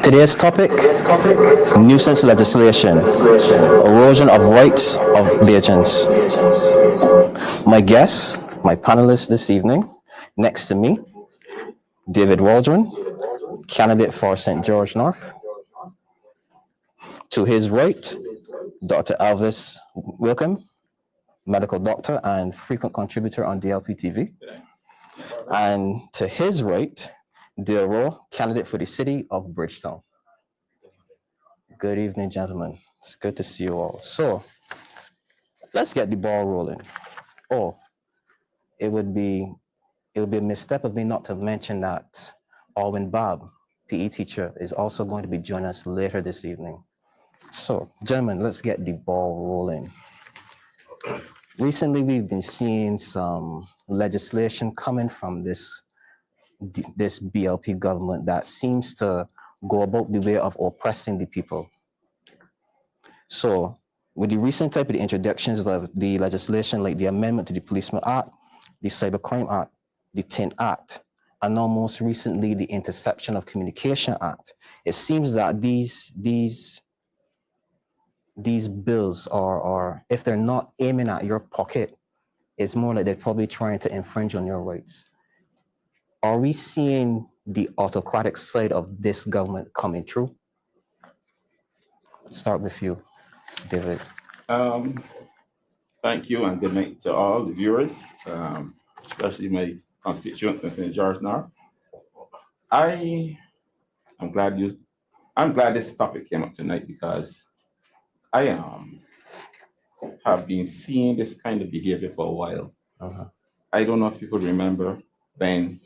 Today's topic is nuisance legislation, erosion of rights of Bajans. My guests, my panelists this evening, next to me, David Waldron, candidate for St. George North. To his right, Dr. Elvis Wickham, medical doctor and frequent contributor on DLP TV. And to his right, Rowe, candidate for the city of Bridgetown. Good evening, gentlemen. It's good to see you all. So let's get the ball rolling. Oh, it would be a misstep of me not to mention that Alwyn Babb, PE teacher, is also going to be joining us later this evening. So, gentlemen, let's get the ball rolling. Recently, we've been seeing some legislation coming from this BLP government that seems to go about the way of oppressing the people. So, with the recent type of the introductions of the legislation, like the amendment to the Policeman Act, the Cybercrime Act, the TIN Act, and now most recently the Interception of Communication Act, it seems that these bills are, if they're not aiming at your pocket, it's more like they're probably trying to infringe on your rights. Are we seeing the autocratic side of this government coming through? Start with you, David. Thank you, and good night to all the viewers, especially my constituents in St. George North. I'm glad this topic came up tonight because I have been seeing this kind of behavior for a while. I don't know if you could remember when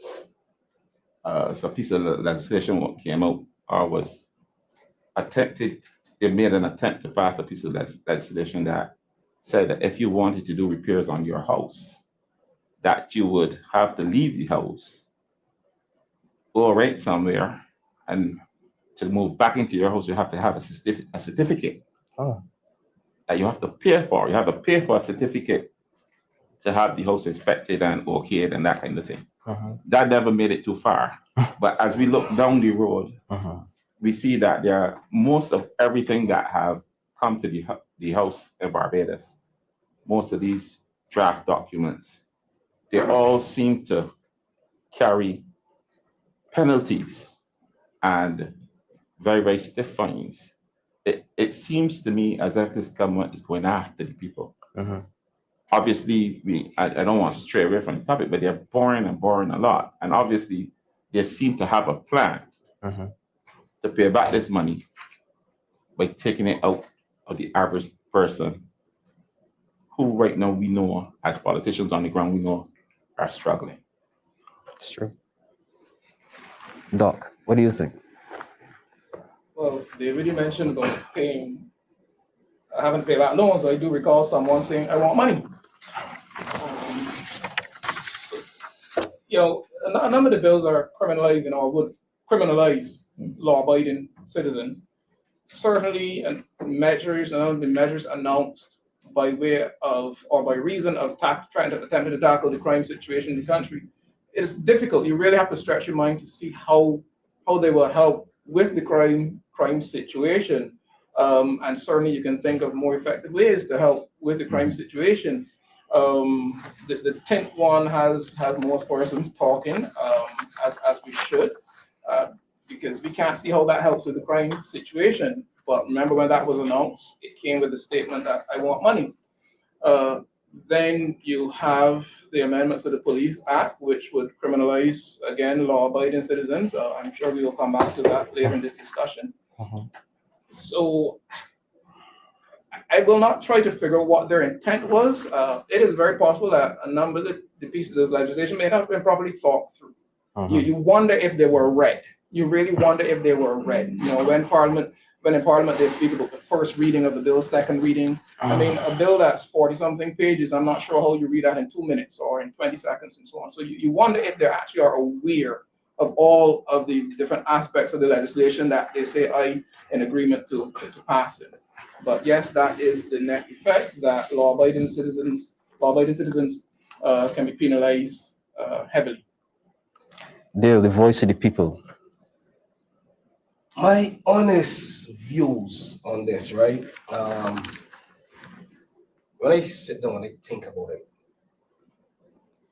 a piece of legislation came out or was attempted. They made an attempt to pass a piece of legislation that said that if you wanted to do repairs on your house, that you would have to leave the house, go rent somewhere, and to move back into your house, you have to have a certificate that you have to pay for. You have to pay for a certificate to have the house inspected and okayed and that kind of thing. That never made it too far. But as we look down the road, we see that there are most of everything that have come to the house in Barbados, most of these draft documents, they all seem to carry penalties and very, very stiff fines. It seems to me as if this government is going after the people. Obviously, I don't want to stray away from the topic, but they're borrowing a lot. And obviously, they seem to have a plan to pay back this money by taking it out of the average person who right now we know as politicians on the ground, we know are struggling. It's true. Doc, what do you think? Well, they already mentioned about paying, having to pay back loans. I do recall someone saying, I want money. A number of the bills are criminalizing or would criminalize law-abiding citizens. Certainly, measures announced by way of or by reason of attempting to tackle the crime situation in the country. It's difficult. You really have to stretch your mind to see how they will help with the crime situation. And certainly, you can think of more effective ways to help with the crime situation. The tint one has most persons talking as we should, because we can't see how that helps with the crime situation. But remember when that was announced, it came with the statement that I want money. Then you have the amendments to the Police Act, which would criminalize, again, law-abiding citizens. I'm sure we will come back to that later in this discussion. So I will not try to figure out what their intent was. It is very possible that a number of the pieces of legislation may not have been properly thought through. You wonder if they were read. You really wonder if they were read. When in Parliament they speak about the first reading of the bill, second reading. I mean, a bill that's 40-something pages, I'm not sure how you read that in 2 minutes or in 20 seconds and so on. So you wonder if they actually are aware of all of the different aspects of the legislation that they say in agreement to pass it. But yes, that is the net effect, that law-abiding citizens can be penalized heavily. They're the voice of the people. My honest views on this, right? When I sit down and I think about it,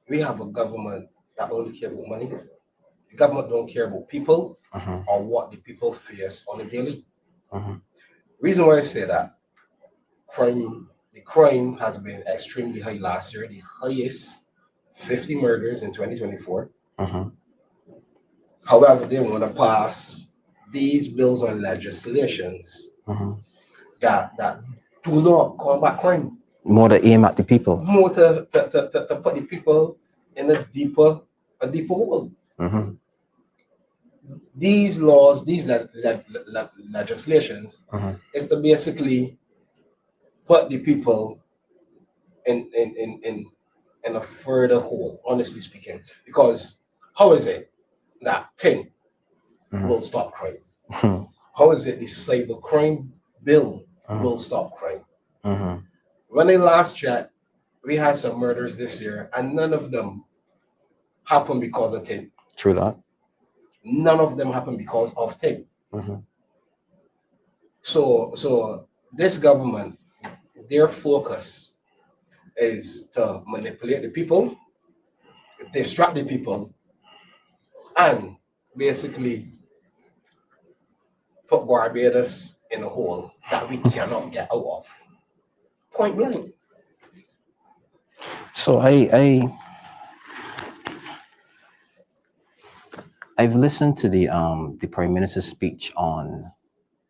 we have a government that only cares about money. The government don't care about people or what the people face on a daily. Reason why I say that, the crime has been extremely high last year, the highest 50 murders in 2024. However, they want to pass these bills and legislations that do not combat crime. More to aim at the people. More to put the people in a deeper hole. These laws, these legislations, is to basically put the people in a further hole, honestly speaking. Because how is it that thing will stop crime? How is it the cyber crime bill will stop crime? When I last checked, we had some murders this year, and none of them happened because of thing. True that. None of them happened because of thing. So this government, their focus is to manipulate the people, distract the people, and basically put Barbados in a hole that we cannot get out of. Point blank. So I've listened to the Prime Minister's speech on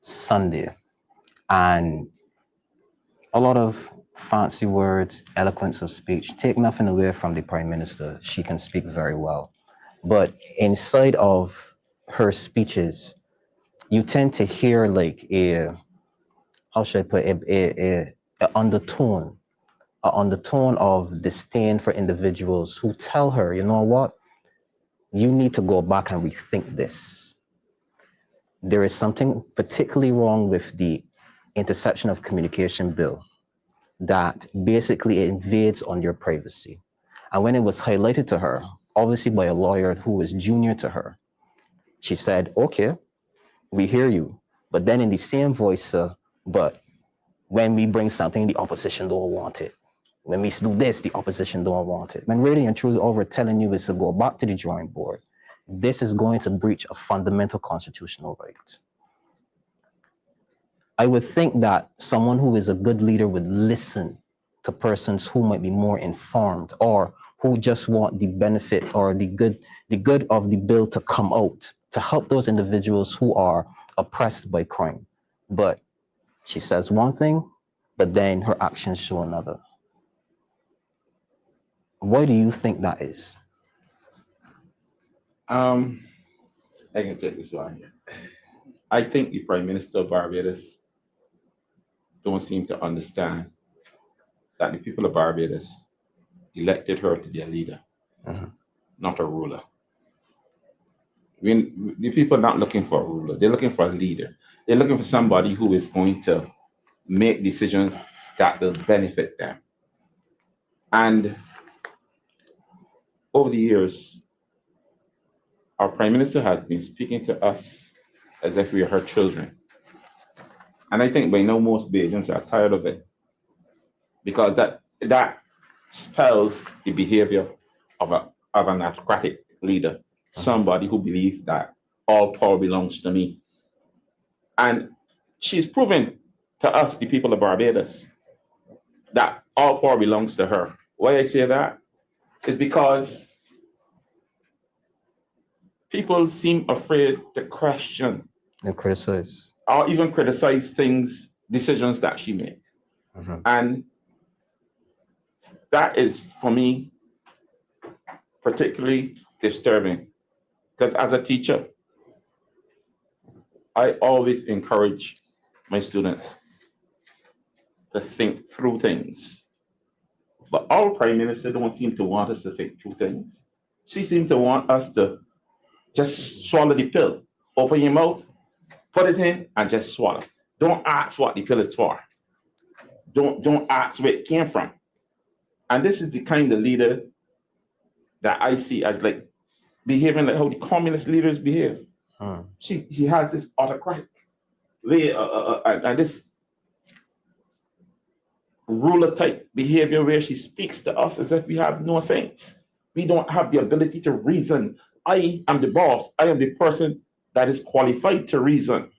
Sunday, and a lot of fancy words, eloquence of speech. Take nothing away from the Prime Minister. She can speak very well. But inside of her speeches, you tend to hear like a undertone of disdain for individuals who tell her, you know what, you need to go back and rethink this. There is something particularly wrong with the interception of communication bill that basically invades on your privacy. And when it was highlighted to her, obviously by a lawyer who was junior to her, she said, okay, we hear you. But then in the same voice, but when we bring something, the opposition don't want it. When we do this, the opposition don't want it. When really and truly all we're telling you is to go back to the drawing board. This is going to breach a fundamental constitutional right. I would think that someone who is a good leader would listen to persons who might be more informed or who just want the benefit or the good of the bill to come out to help those individuals who are oppressed by crime. But she says one thing, but then her actions show another. Why do you think that is? I can take this one here. I think the Prime Minister of Barbados don't seem to understand that the people of Barbados elected her to be a leader, not a ruler. When the people are not looking for a ruler, they're looking for a leader. They're looking for somebody who is going to make decisions that will benefit them. And over the years, our Prime Minister has been speaking to us as if we are her children. And I think by now most Bajans are tired of it, because that spells the behavior of an autocratic leader, somebody who believes that all power belongs to me. And she's proven to us, the people of Barbados, that all power belongs to her. Why I say that is because people seem afraid to question And criticize. or even criticize decisions that she makes. And that is, for me, particularly disturbing, because as a teacher, I always encourage my students to think through things. But our Prime Minister don't seem to want us to think through things. She seems to want us to just swallow the pill. Open your mouth, put it in, and just swallow. Don't ask what the pill is for. Don't ask where it came from. And this is the kind of leader that I see as like behaving like how the communist leaders behave. She has this autocratic way and this ruler type behavior where she speaks to us as if we have no sense. We don't have the ability to reason. I am the boss. I am the person that is qualified to reason.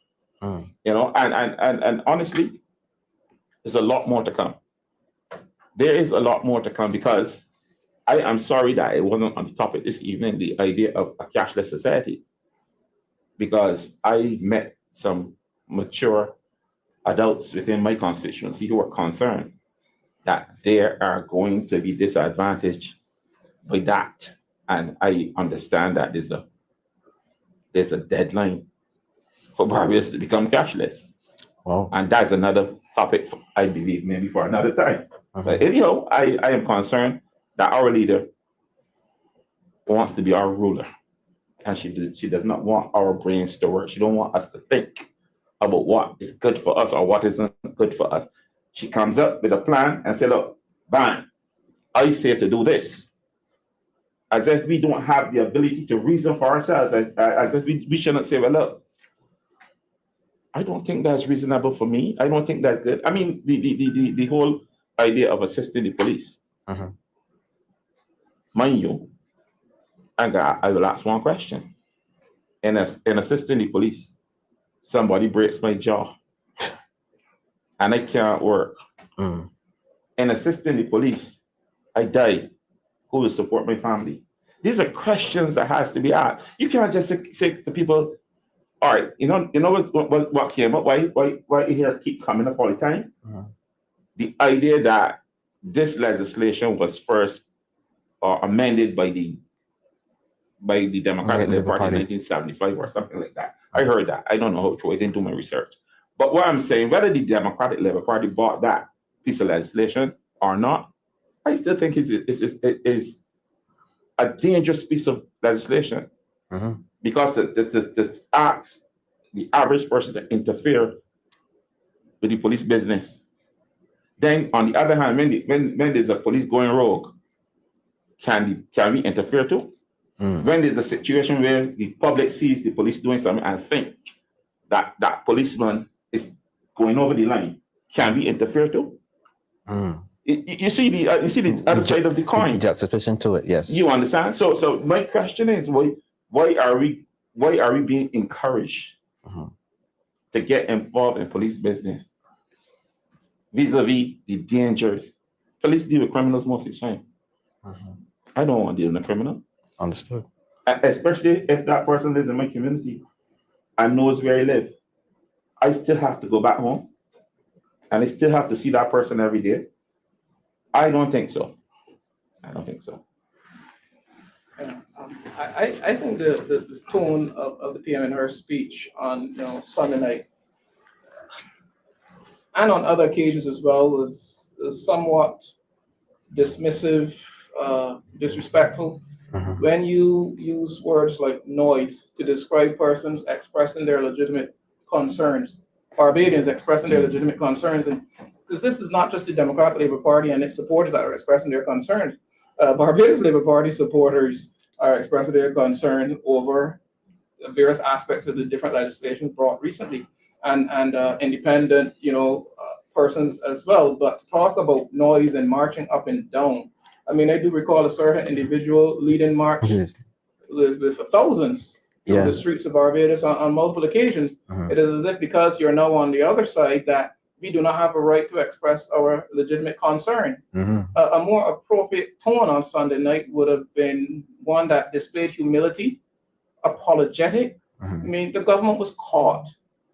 You know, and honestly, there's a lot more to come. There is a lot more to come because I am sorry that it wasn't on the topic this evening, the idea of a cashless society. Because I met some mature adults within my constituency who are concerned that they are going to be disadvantaged by that. And I understand that there's a deadline for Barbados to become cashless. Wow. And that's another topic, I believe, maybe for another time. But anyhow, I am concerned that our leader wants to be our ruler. And she does not want our brains to work. She don't want us to think about what is good for us or what isn't good for us. She comes up with a plan and say, look, bang, I say to do this. As if we don't have the ability to reason for ourselves, as if we shouldn't say, well, look, I don't think that's reasonable for me. I don't think that's good. I mean, the whole idea of assisting the police. Mind you, I will ask one question. In assisting the police, somebody breaks my jaw and I can't work. In assisting the police, I die. Who will support my family? These are questions that has to be asked. You can't just say to people, all right, you know what came up? Why you hear keep coming up all the time? The idea that this legislation was first amended by the Democratic Labour Party in 1975 or something like that. I heard that. I don't know how true. I didn't do my research. But what I'm saying, whether the Democratic Labour Party bought that piece of legislation or not, I still think it is a dangerous piece of legislation because this asks the average person to interfere with the police business. Then, on the other hand, when there's a police going rogue, can we interfere too? When there's a situation where the public sees the police doing something and think that that policeman is going over the line, can we interfere too? You see the other side of the coin. Juxtaposition to it, yes. You understand? So my question is, why are we being encouraged to get involved in police business vis-a-vis the dangers? Police deal with criminals most of the time. I don't want to deal with a criminal. Understood. Especially if that person lives in my community and knows where I live. I still have to go back home and I still have to see that person every day. I don't think so. I think the tone of the PM in her speech on Sunday night and on other occasions as well was somewhat dismissive, disrespectful. When you use words like noise to describe persons expressing their legitimate concerns, Barbadians expressing their legitimate concerns, and because this is not just the Democratic Labour Party and its supporters that are expressing their concerns. Barbados Labour Party supporters are expressing their concern over various aspects of the different legislation brought recently, and independent, persons as well. But to talk about noise and marching up and down, I mean, I do recall a certain individual leading march with thousands through the streets of Barbados on multiple occasions. It is as if because you're now on the other side that we do not have a right to express our legitimate concern. A more appropriate tone on Sunday night would have been one that displayed humility, apologetic. I mean, the government was caught.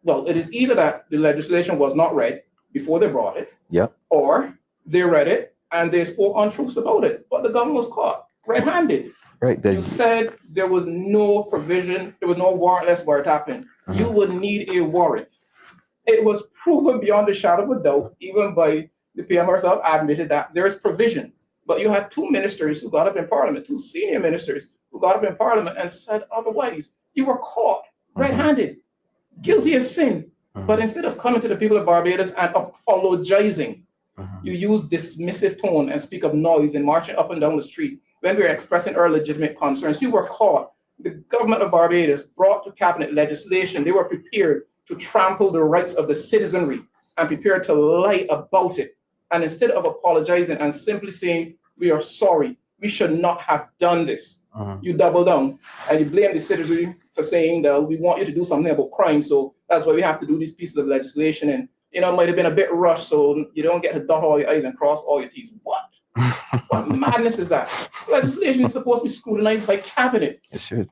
Well, it is either that the legislation was not read before they brought it, or they read it and they spoke untruths about it. But the government was caught red-handed. Right. You said there was no provision, there was no warrantless wiretapping. You would need a warrant. It was proven beyond a shadow of a doubt, even by the PM herself admitted that there is provision. But you had two ministers who got up in Parliament, two senior ministers who got up in Parliament and said otherwise. You were caught red-handed, guilty as sin. But instead of coming to the people of Barbados and apologizing, Mhm. you use dismissive tone and speak of noise and marching up and down the street when we were expressing our legitimate concerns. You were caught. The government of Barbados brought to cabinet legislation. They were prepared to trample the rights of the citizenry and prepared to lie about it. And instead of apologizing and simply saying, we are sorry, we should not have done this, you double down and you blame the citizenry for saying that we want you to do something about crime. So that's why we have to do these pieces of legislation. And, you know, it might have been a bit rushed, so you don't get to dot all your I's and cross all your T's. What? What madness is that? Legislation is supposed to be scrutinized by cabinet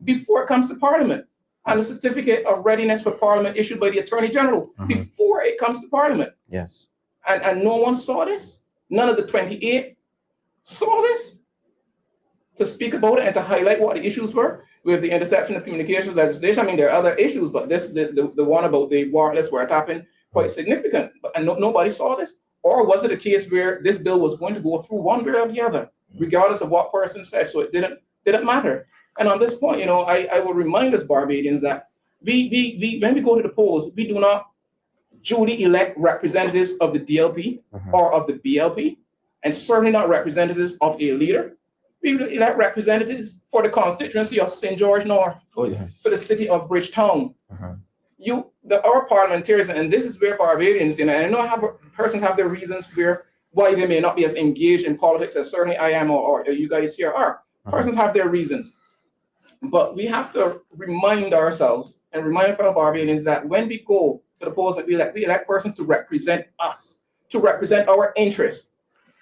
before it comes to parliament. And a certificate of readiness for parliament issued by the attorney general before it comes to parliament. Yes. And no one saw this. None of the 28 saw this to speak about it and to highlight what the issues were with the interception of communications legislation. I mean, there are other issues, but this the one about the warrantless wiretapping quite significant. And nobody saw this. Or was it a case where this bill was going to go through one way or the other, regardless of what person said? So it didn't matter. And on this point, you know, I will remind us Barbadians that we when we go to the polls, we do not duly elect representatives of the DLP or of the BLP, and certainly not representatives of a leader. We elect representatives for the constituency of St. George North, for the city of Bridgetown. Our parliamentarians, and this is where Barbadians, you know, and I know persons have their reasons why they may not be as engaged in politics as certainly I am or you guys here are. Persons have their reasons. But we have to remind ourselves and remind fellow Barbadians that when we go to the polls that we elect persons to represent us, to represent our interests.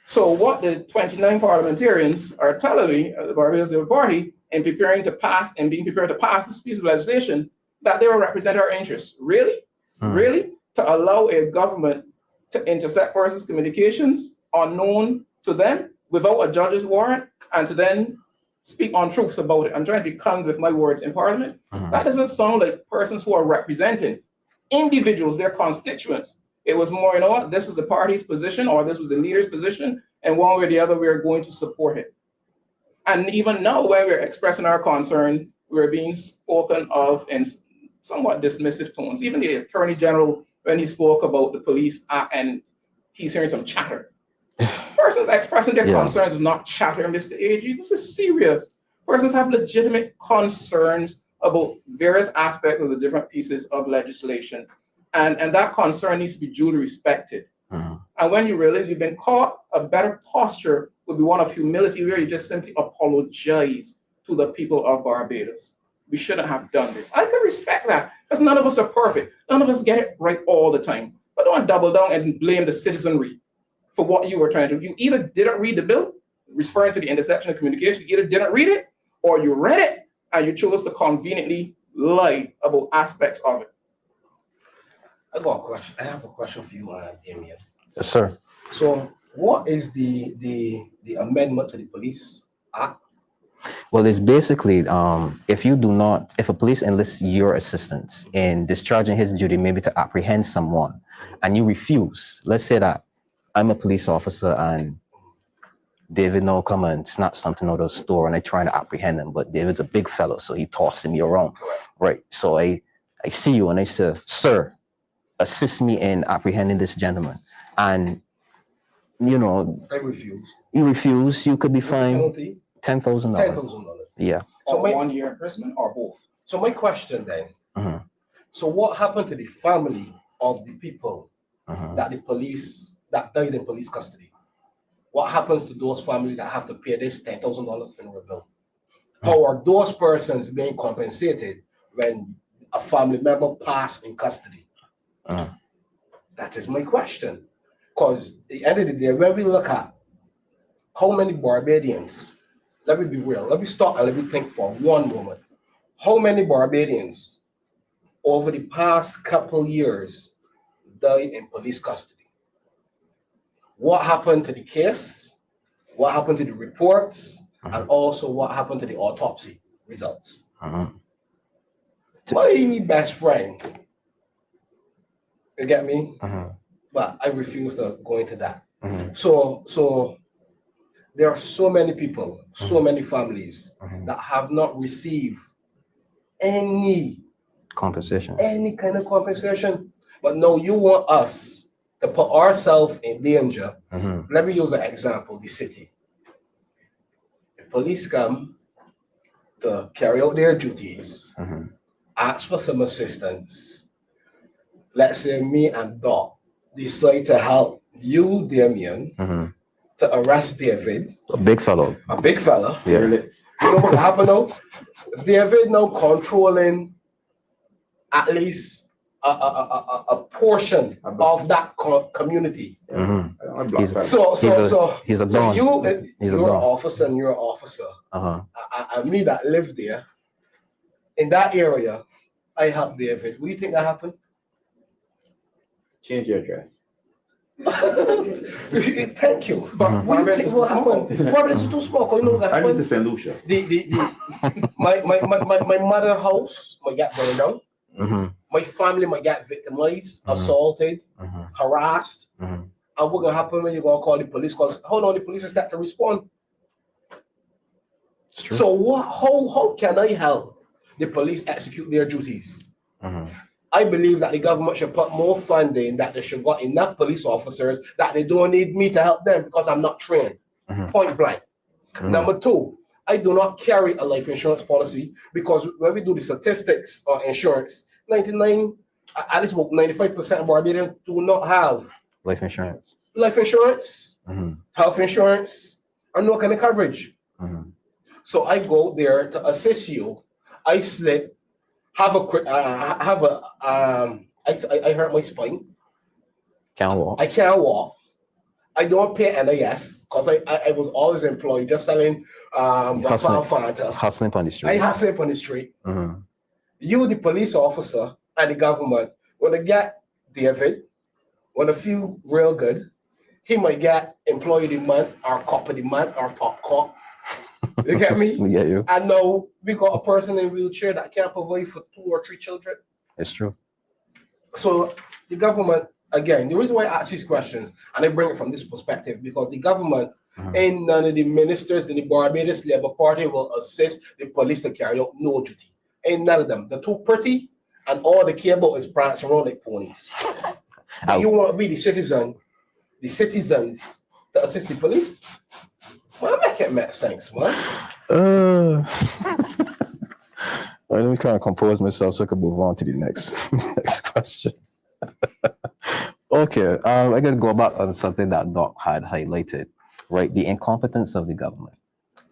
So what the 29 parliamentarians are telling me, the Barbados Labour Party, in preparing to pass and being prepared to pass this piece of legislation, that they will represent our interests. Really? Really? To allow a government to intercept persons' communications unknown to them without a judge's warrant and to then speak untruths about it. I'm trying to be kind with my words in parliament. That doesn't sound like persons who are representing individuals, their constituents. It was more, you know what, this was the party's position or this was the leader's position, and one way or the other, we're going to support it. And even now, when we're expressing our concern, we're being spoken of in somewhat dismissive tones. Even the Attorney General, when he spoke about the police and he's hearing some chatter. Persons expressing their concerns is not chatter, Mr. AG. This is serious. Persons have legitimate concerns about various aspects of the different pieces of legislation. And that concern needs to be duly respected. And when you realize you've been caught, a better posture would be one of humility, where you just simply apologize to the people of Barbados. We shouldn't have done this. I can respect that, because none of us are perfect. None of us get it right all the time. But don't double down and blame the citizenry for what you were trying to do. You either didn't read the bill, referring to the interception of communication, you either didn't read it, or you read it, and you chose to conveniently lie about aspects of it. I got a question. I have a question for you, Damien. Yes, sir. So, what is the amendment to the Police Act? Well, it's basically if a police enlists your assistance in discharging his duty, maybe to apprehend someone, and you refuse. Let's say that I'm a police officer and David now come and snatch something out of the store and I try to apprehend him, but David's a big fellow, so he tossing me around. Right. So I see you and I say, sir, assist me in apprehending this gentleman. And you know, I refuse. You refuse, you could be fined $10,000. $10,000. Yeah. So 1 year imprisonment or both? So my question then, so what happened to the family of the people that that died in police custody? What happens to those families that have to pay this $10,000 funeral bill? How are those persons being compensated when a family member passed in custody? That is my question. Because at the end of the day, when we look at how many Barbadians, let me be real, let me stop and let me think for one moment. How many Barbadians over the past couple years died in police custody? What happened to the case? What happened to the reports? And also what happened to the autopsy results? My best friend, you get me? But I refuse to go into that. So there are so many people, so many families that have not received any compensation, any kind of compensation. But no, you want us to put ourselves in danger. Let me use an example, the city. The police come to carry out their duties, ask for some assistance. Let's say me and Doc decide to help you, Damien, to arrest David. A big fellow. A big fella. Yeah. You know what happened now? David now controlling at least a portion of that community. He's a don. You're an officer and you're an officer. I me that live there in that area, I help David. What do you think that happened? Change your address. Thank you. But what do you think will happen? Barbados is too small. You know what I need to happened? send Lucia. My mother house might get burned down. My family might get victimized, assaulted, harassed. And what's gonna happen when you go call the police? Because how long the police is that to respond? It's true. So what? How can I help the police execute their duties? I believe that the government should put more funding, that they should got enough police officers, that they don't need me to help them because I'm not trained. Point blank. Number two, I do not carry a life insurance policy because when we do the statistics on insurance, at least about 95% of Barbadians do not have life insurance, health insurance, or no kind of coverage. So I go there to assist you. I slip. I hurt my spine. Can't walk. I can't walk. I don't pay NIS because I was always employed just selling hustling on the street. I hustling on the street. You, the police officer and the government, when they get David, when a few real good, he might get employee of the month or cop of the month or top cop. You get me? We get you. And now we got a person in a wheelchair that can't provide for 2 or 3 children. It's true. So the government, again, the reason why I ask these questions, and I bring it from this perspective, because the government and none of the ministers in the Barbados Labour Party will assist the police to carry out no duty. Ain't none of them. They're too pretty, and all they care about is prancing around like ponies. You want to be the citizens to assist the police? Well, make it make sense, man. Let me kind of compose myself so I can move on to the next question. Okay, I'm gonna go back on something that Doc had highlighted, right? The incompetence of the government,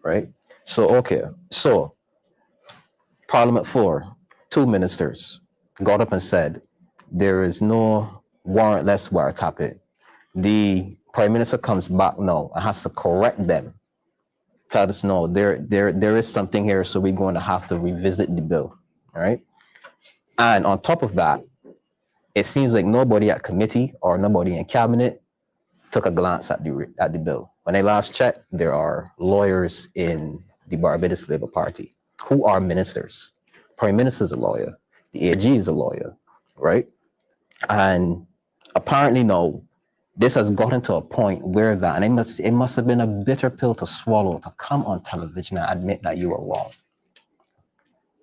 right? So Parliament 4, 2 ministers got up and said there is no warrantless wiretapping. The Prime Minister comes back now and has to correct them. Tell us no, there is something here, so we're going to have to revisit the bill, right? And on top of that, it seems like nobody at committee or nobody in cabinet took a glance at the bill. When I last checked, there are lawyers in the Barbados Labour Party who are ministers. Prime Minister is a lawyer. The AG is a lawyer, right? And apparently now, this has gotten to a point where that, and it must have been a bitter pill to swallow to come on television and admit that you were wrong.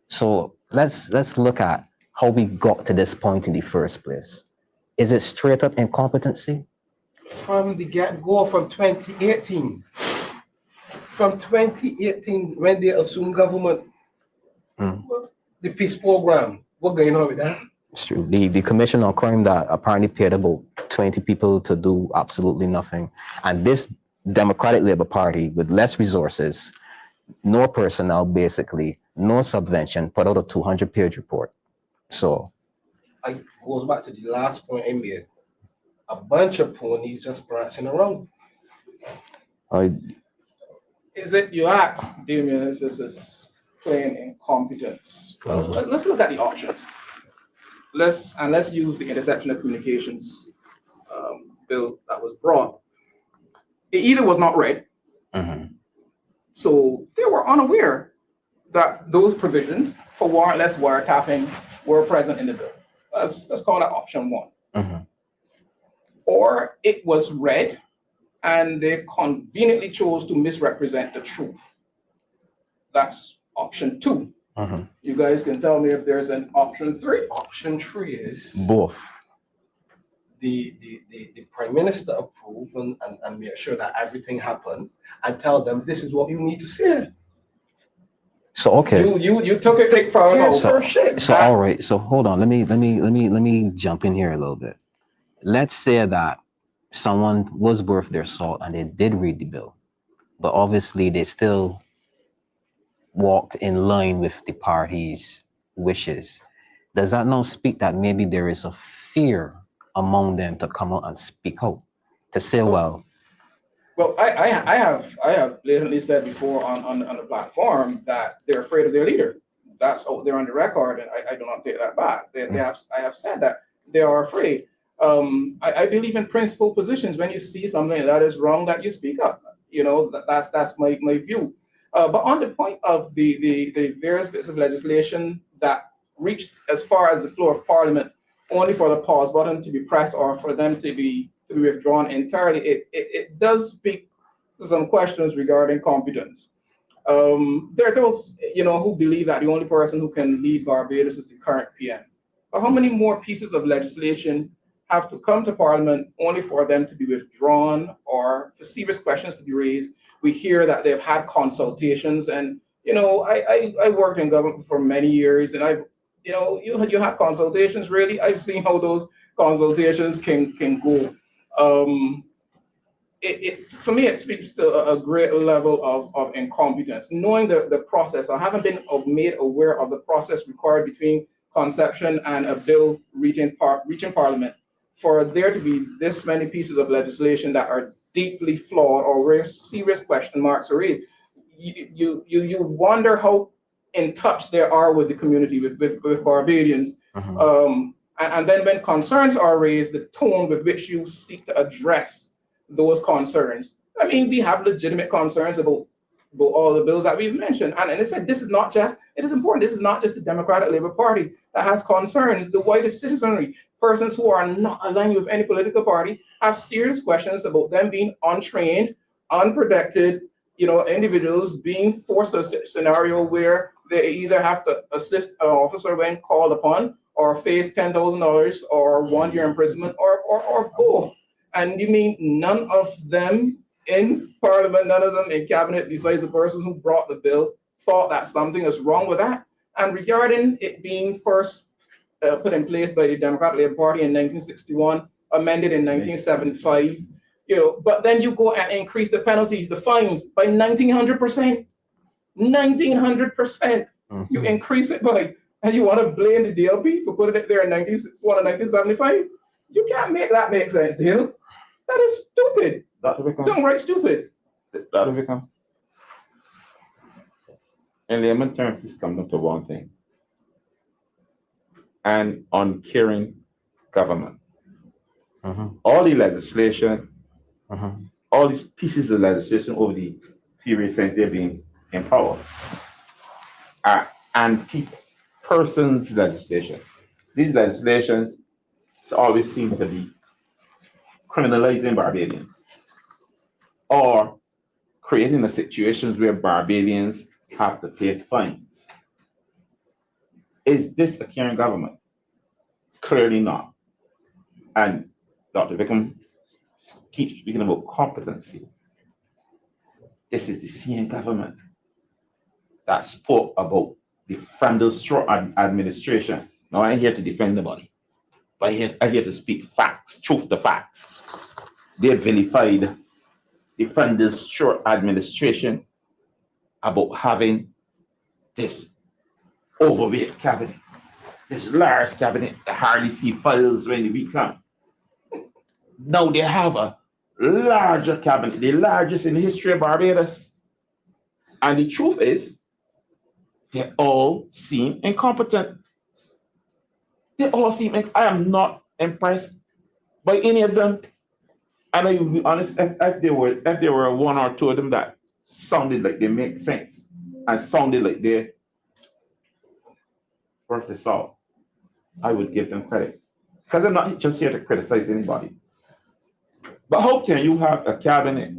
So let's look at how we got to this point in the first place. Is it straight up incompetency? From the get-go, from 2018. From 2018, when they assumed government, the peace program, what going on with that? It's true. The Commission on Crime that apparently paid about 20 people to do absolutely nothing. And this Democratic Labour Party with less resources, no personnel basically, no subvention, put out a 200-page report. So it goes back to the last point I made. A bunch of ponies just prancing around. Is it, you ask, Damien, if this is plain incompetence? Well, let's look at the options. Let's use the intersection of communications bill that was brought. It either was not read, so they were unaware that those provisions for warrantless wiretapping were present in the bill. Let's call that option 1. Or it was read and they conveniently chose to misrepresent the truth. That's option 2. You guys can tell me if there's an option 3. Option 3 is both. the Prime Minister approve and make sure that everything happened and tell them this is what you need to say. So okay. You took it far enough. So all right. So hold on. Let me jump in here a little bit. Let's say that someone was worth their salt and they did read the bill, but obviously they still walked in line with the party's wishes. Does that now speak that maybe there is a fear among them to come out and speak out, to say, well, I have blatantly said before on the platform that they're afraid of their leader. That's out there on the record, and I do not take that back. I have said that they are afraid. I believe in principled positions. When you see something that is wrong, that you speak up. You know, that's my view. But on the point of the various bits of legislation that reached as far as the floor of Parliament, only for the pause button to be pressed or for them to be withdrawn entirely, it does speak to some questions regarding competence. There are those, who believe that the only person who can lead Barbados is the current PM. But how many more pieces of legislation have to come to Parliament only for them to be withdrawn or for serious questions to be raised? We hear that they've had consultations, and I worked in government for many years, and you have consultations. Really, I've seen how those consultations can go. For me, it speaks to a great level of incompetence. Knowing the process, I haven't been made aware of the process required between conception and a bill reaching Parliament. For there to be this many pieces of legislation that are deeply flawed or where serious question marks are raised, you wonder how in touch they are with the community, with Barbadians. And then when concerns are raised, the tone with which you seek to address those concerns. I mean, we have legitimate concerns about all the bills that we've mentioned. And it said, it is important, this is not just the Democratic Labour Party that has concerns. The wider citizenry, persons who are not aligned with any political party, have serious questions about them being untrained, unprotected, individuals being forced to a scenario where they either have to assist an officer when called upon, or face $10,000 or 1 year imprisonment, or both. And you mean none of them in Parliament, none of them in Cabinet, besides the person who brought the bill, thought that something is wrong with that? And regarding it being first put in place by the Democratic Labour Party in 1961, amended in 1975, but then you go and increase the penalties, the fines by 1900%. 1900%. You increase it by, and you want to blame the DLP for putting it there in 1975? You can't make that make sense, deal. That is stupid. Downright stupid. Dr. Wickham, in layman terms, this comes down to one thing: an uncaring government. All the legislation, all these pieces of legislation over the period since they've been in power are anti-persons legislation. These legislations always seem to be criminalizing Barbadians or creating the situations where Barbadians have to pay fines. Is this a caring government? Clearly not. And Dr. Wickham keeps speaking about competency. This is the same government that spoke about the Fanus administration. Now, I'm here to defend nobody, but I'm here to speak facts, truth to facts. They vilified the Fanus administration about having this overweight cabinet, this large cabinet, the hardly see files when the week come. Now they have a larger cabinet, the largest in the history of Barbados. And the truth is, they all seem incompetent. They all seem, I am not impressed by any of them. And I will be honest, if there were one or two of them that sounded like they make sense and sounded like they're worth the salt, I would give them credit. Because I'm not just here to criticize anybody. But how can you have a cabinet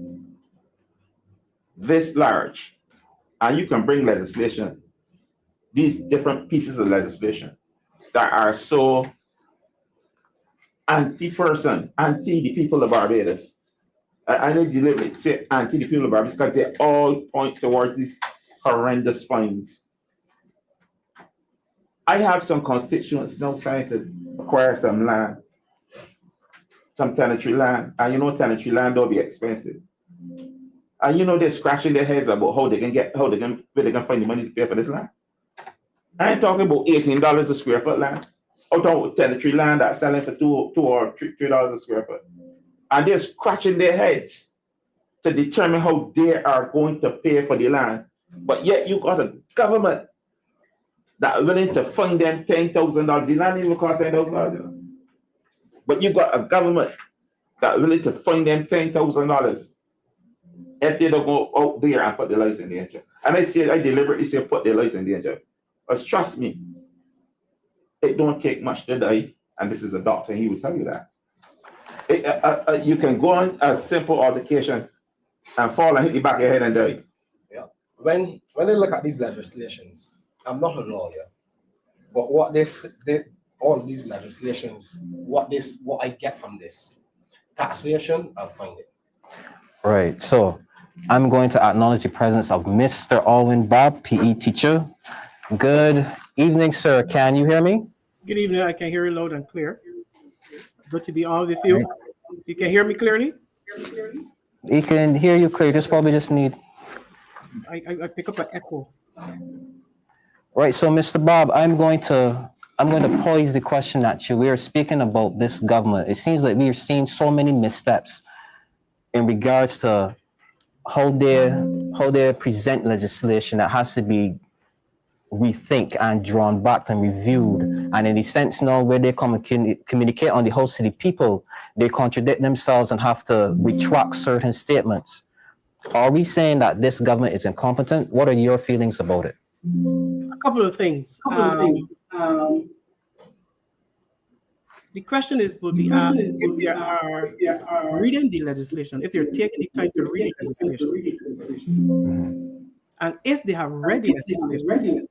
this large and you can bring legislation, these different pieces of legislation that are so anti-person, anti the people of Barbados. I need to deliberately say anti the people of Barbados because they all point towards these horrendous fines. I have some constituents now trying to acquire some land, some tenantry land, and you know tenantry land will be expensive. And you know they're scratching their heads about how they can where they can find the money to pay for this land. I ain't talking about $18 a square foot land. I'm talking about tenantry land that's selling for $2 or $3 a square foot. And they're scratching their heads to determine how they are going to pay for the land. But yet you got a government that are willing to fund them $10,000. The land even cost $10,000. You know? But you got a government that are willing to fund them $10,000 if they don't go out there and put their lives in danger. And I deliberately say put their lives in danger. Because trust me, it don't take much to die. And this is a doctor, he will tell you that. You can go on a simple altercation and fall and hit the back of your head and die. Yeah. When I look at these legislations, I'm not a lawyer, but all these legislations, what I get from this taxation, I'll find it. Right. So I'm going to acknowledge the presence of Mr. Alwyn Babb, PE teacher. Good evening, sir. Can you hear me? Good evening. I can hear you loud and clear. Good to be on with you. You can hear me clearly? He can hear you clear. Just probably just need. I pick up an echo. Right. So, Mr. Babb, I'm going to pose the question at you. We are speaking about this government. It seems like we are seeing so many missteps in regards to how they present legislation that has to be rethink and drawn back and reviewed. And in the sense now where they communicate on the host to the people, they contradict themselves and have to retract certain statements. Are we saying that this government is incompetent? What are your feelings about it? A couple of things. The question will be if they are reading the legislation, if they're taking the time to read the legislation, and if they have read the legislation,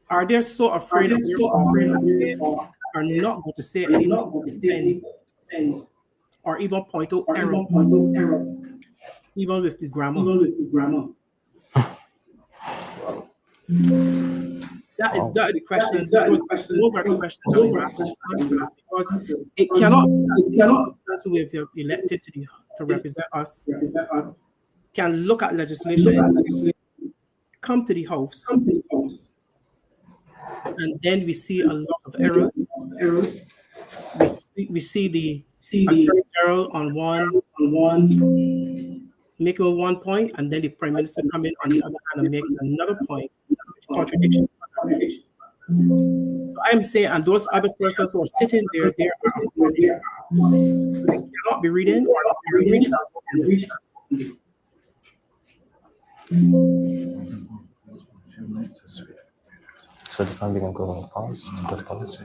are they so afraid of their law are not going to say anything or even point out error, even with the grammar? That is the question. Those are the questions that we have to answer, because it cannot be that we have elected to represent us can look at legislation, come to the house, and then we see a lot of errors. We see the Attorney General on one making one point, and then the Prime Minister coming on the other hand and making another point, contradiction. So I'm saying, and those other persons who are sitting there, they cannot be reading or not be reading. So the family can go on pause. Go to pause.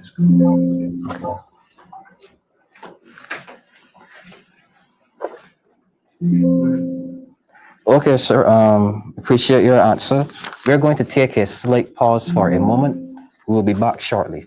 Okay, sir. Appreciate your answer. We're going to take a slight pause for a moment. We will be back shortly.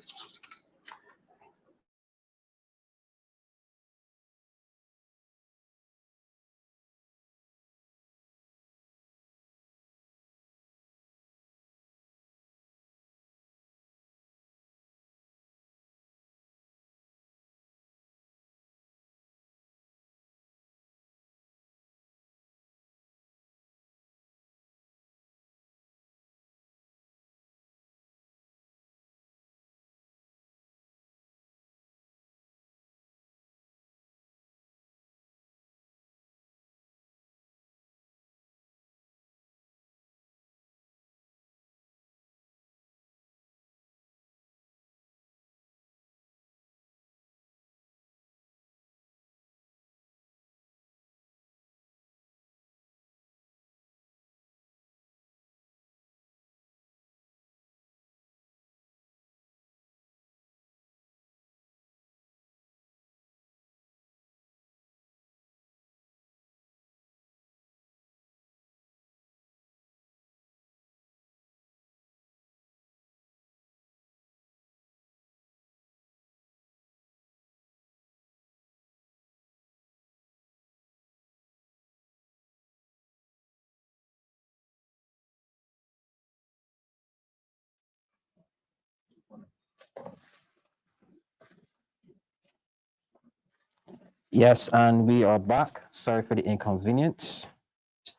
Yes, and we are back. Sorry for the inconvenience.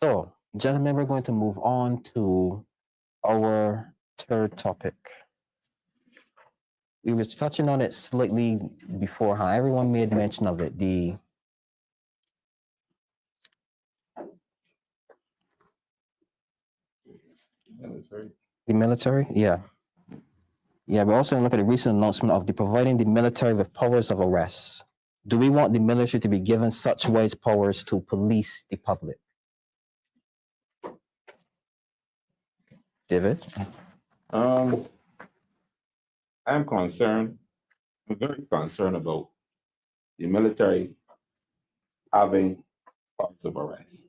So, gentlemen, we're going to move on to our third topic. We was touching on it slightly before, how everyone made mention of it. The military, yeah. Yeah, we're also going to look at the recent announcement of providing the military with powers of arrest. Do we want the military to be given such wide powers to police the public? David? I'm concerned. I'm very concerned about the military having powers of arrest.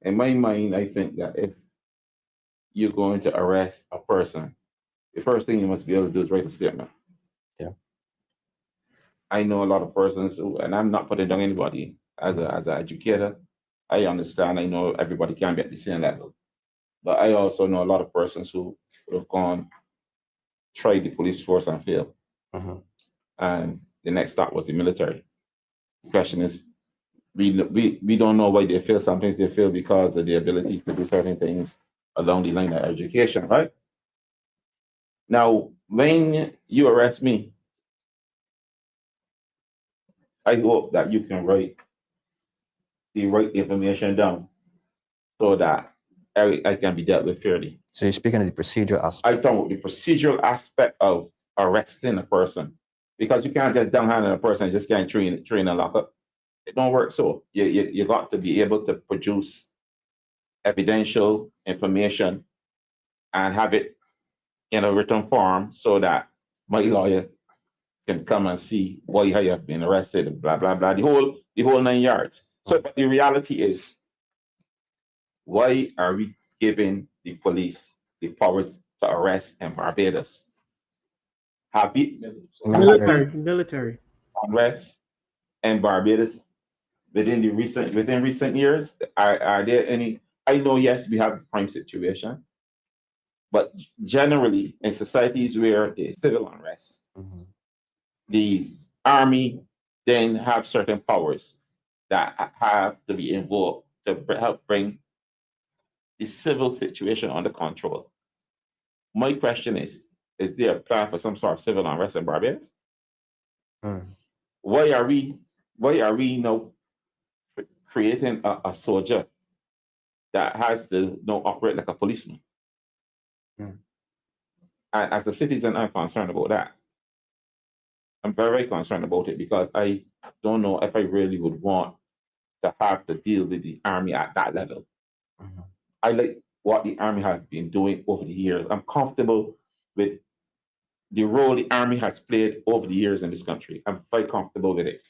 In my mind, I think that if you're going to arrest a person, the first thing you must be able to do is write a statement. Yeah. I know a lot of persons who, and I'm not putting down anybody as an educator. I understand. I know everybody can't be at the same level, but I also know a lot of persons who have gone, tried the police force and failed. And the next stop was the military. The question is, we don't know why they fail. Sometimes they fail because of the ability to do certain things along the line of education, right? Now, when you arrest me, I hope that you can write the right information down so that I can be dealt with fairly. So you're speaking of the procedural aspect. I talk about the procedural aspect of arresting a person, because you can't just downhand a person and just can't train and lock up. It don't work so. You got to be able to produce evidential information and have it in a written form so that my lawyer can come and see why you have been arrested, blah, blah, blah, the whole 9 yards. So, but the reality is, why are we giving the police the powers to arrest in Barbados? Have we Military. arrest in Barbados within recent years? Are there any? I know, yes, we have the crime situation, but generally in societies where there's civil unrest, the army then have certain powers that have to be invoked to help bring the civil situation under control. My question is there a plan for some sort of civil unrest in Barbados? Why are we now creating a soldier that has to now operate like a policeman? And as a citizen, I'm concerned about that. I'm very concerned about it, because I don't know if I really would want to have to deal with the army at that level. I like what the army has been doing over the years. I'm comfortable with the role the army has played over the years in this country. I'm very comfortable with it.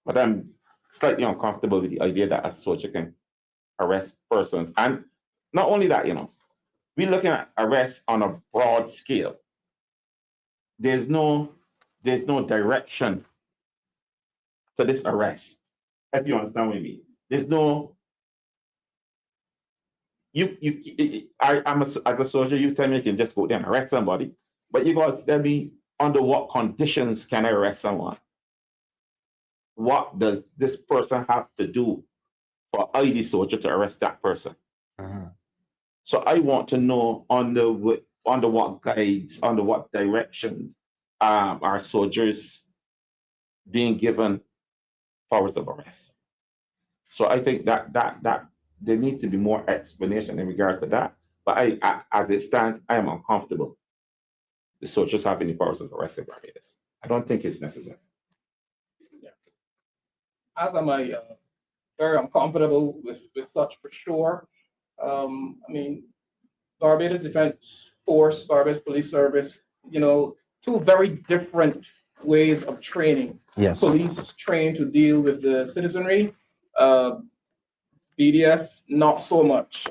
But I'm slightly uncomfortable with the idea that a soldier can arrest persons. And not only that, we're looking at arrests on a broad scale. There's no direction to this arrest, if you understand what I mean. There's no, as a soldier, you tell me you can just go there and arrest somebody, but you got to tell me under what conditions can I arrest someone? What does this person have to do for I, the soldier, to arrest that person? So I want to know under what guides, under what directions are soldiers being given powers of arrest. So I think that there needs to be more explanation in regards to that. But I as it stands, I am uncomfortable the soldiers having the powers of arrest in Barbados. I don't think it's necessary. Yeah. As am I very uncomfortable with such, for sure. I mean, Barbados Defense Force, Barbados Police Service, two very different ways of training. Yes. Police trained to deal with the citizenry. BDF, not so much.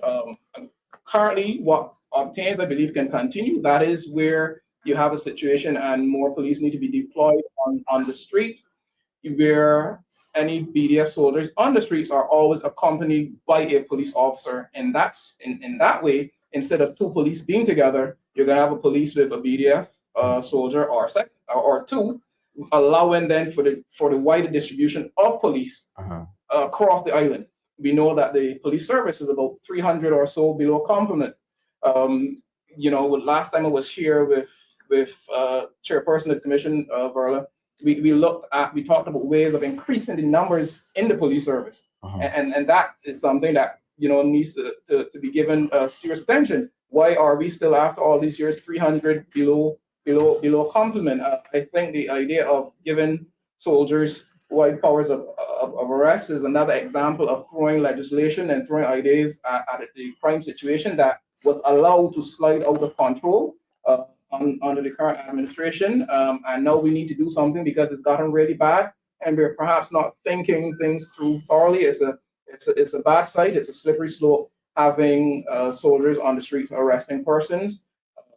Currently, what obtains, I believe, can continue. That is where you have a situation and more police need to be deployed on the street, where any BDF soldiers on the streets are always accompanied by a police officer. And that's in that way, instead of two police being together, you're gonna have a police with a BDF soldier or two allowing then for the wider distribution of police across the island. We know that the police service is about 300 or so below complement. Last time I was here with Chairperson of the Commission, Verla, we talked about ways of increasing the numbers in the police service, and that is something that needs to be given serious attention. Why are we still, after all these years, 300 below complement? I think the idea of giving soldiers wide powers of arrest is another example of throwing legislation and throwing ideas at the crime situation that was allowed to slide out of control under the current administration. And now we need to do something because it's gotten really bad, and we're perhaps not thinking things through thoroughly. It's a bad sight. It's a slippery slope having soldiers on the street arresting persons.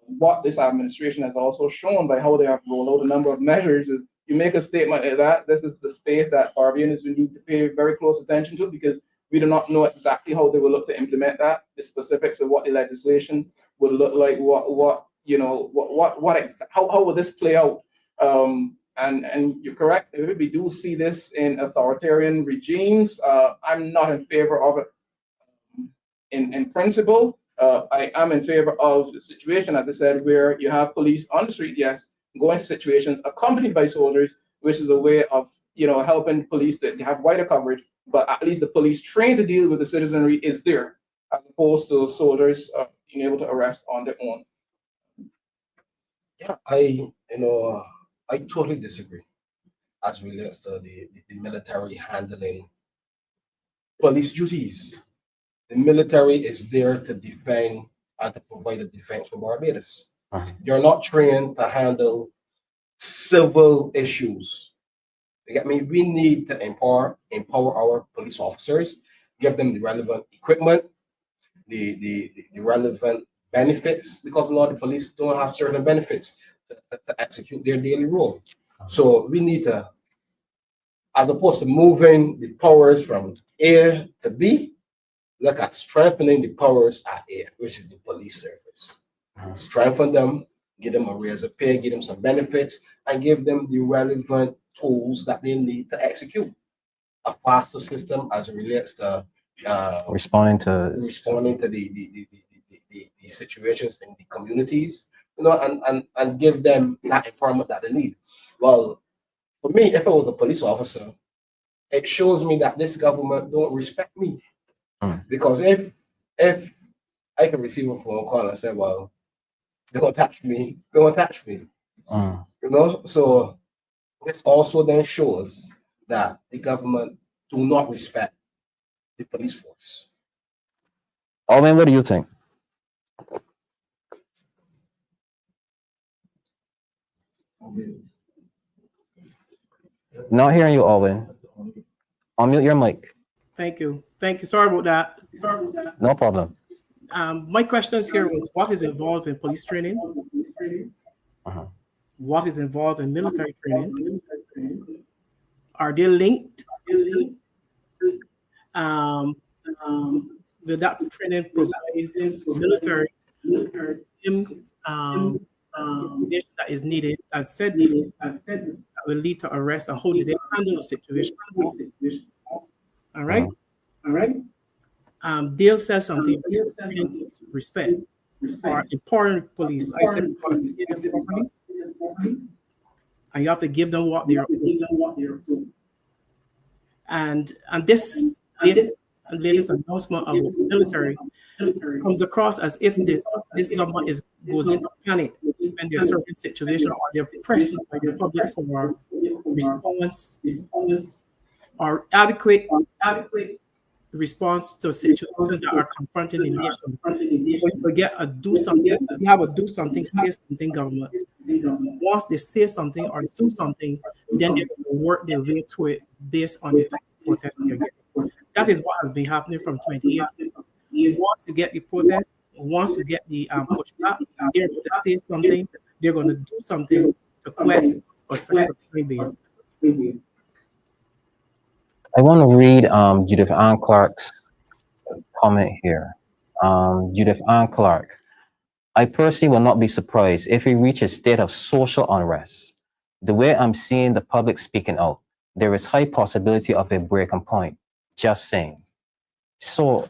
What this administration has also shown by how they have rolled out a number of measures is, you make a statement like that, this is the space that Barbadians will need to pay very close attention to, because we do not know exactly how they will look to implement that, the specifics of what the legislation would look like, how will this play out? And you're correct, if we do see this in authoritarian regimes, I'm not in favor of it in principle. I am in favor of the situation, as I said, where you have police on the street, yes, going to situations accompanied by soldiers, which is a way of helping police to have wider coverage, but at least the police trained to deal with the citizenry is there, as opposed to soldiers being able to arrest on their own. Yeah, I totally disagree as relates to the military handling police duties. The military is there to defend and to provide a defense for Barbados. You're not trained to handle civil issues. You get me? We need to empower our police officers, give them the relevant equipment, the relevant benefits, because a lot of the police don't have certain benefits to execute their daily role. So we need to, as opposed to moving the powers from A to B, look at strengthening the powers at A, which is the police service. Strengthen them, give them a raise of pay, give them some benefits, and give them the relevant tools that they need to execute a faster system as it relates to responding to the situations in the communities, and give them that empowerment that they need. Well, for me, if I was a police officer, it shows me that this government don't respect me. Because if I can receive a phone call and say, well, they're gonna touch me. So this also then shows that the government do not respect the police force. Alwyn, what do you think? Not hearing you, Alwyn. Unmute your mic. Thank you. Sorry about that. No problem. My questions here was, what is involved in police training? What is involved in military training? Are they linked? Will that training provide military information that is needed, as said before, that will lead to arrest, and how do they handle the situation? All right. Dale says something, respect, or important police. I said, and you have to give them what they're owed. And this latest announcement of the military comes across as if this government goes into panic when they're certain situation, or they're pressed by the public for response or adequate response to situations that are confronting the nation. When you get a do something, you have a do something, say something government. Once they say something or do something, then they will work their way through it based on the type of protest they're getting. That is what has been happening from 2018. Once you get the protest, once you get the pushback, they're going to say something, they're going to do something to quit or to rebel. I want to read Judith Ann Clark's comment here. Judith Ann Clark. I personally will not be surprised if we reach a state of social unrest the way I'm seeing the public speaking out, there is high possibility of a breaking point. Just saying. So,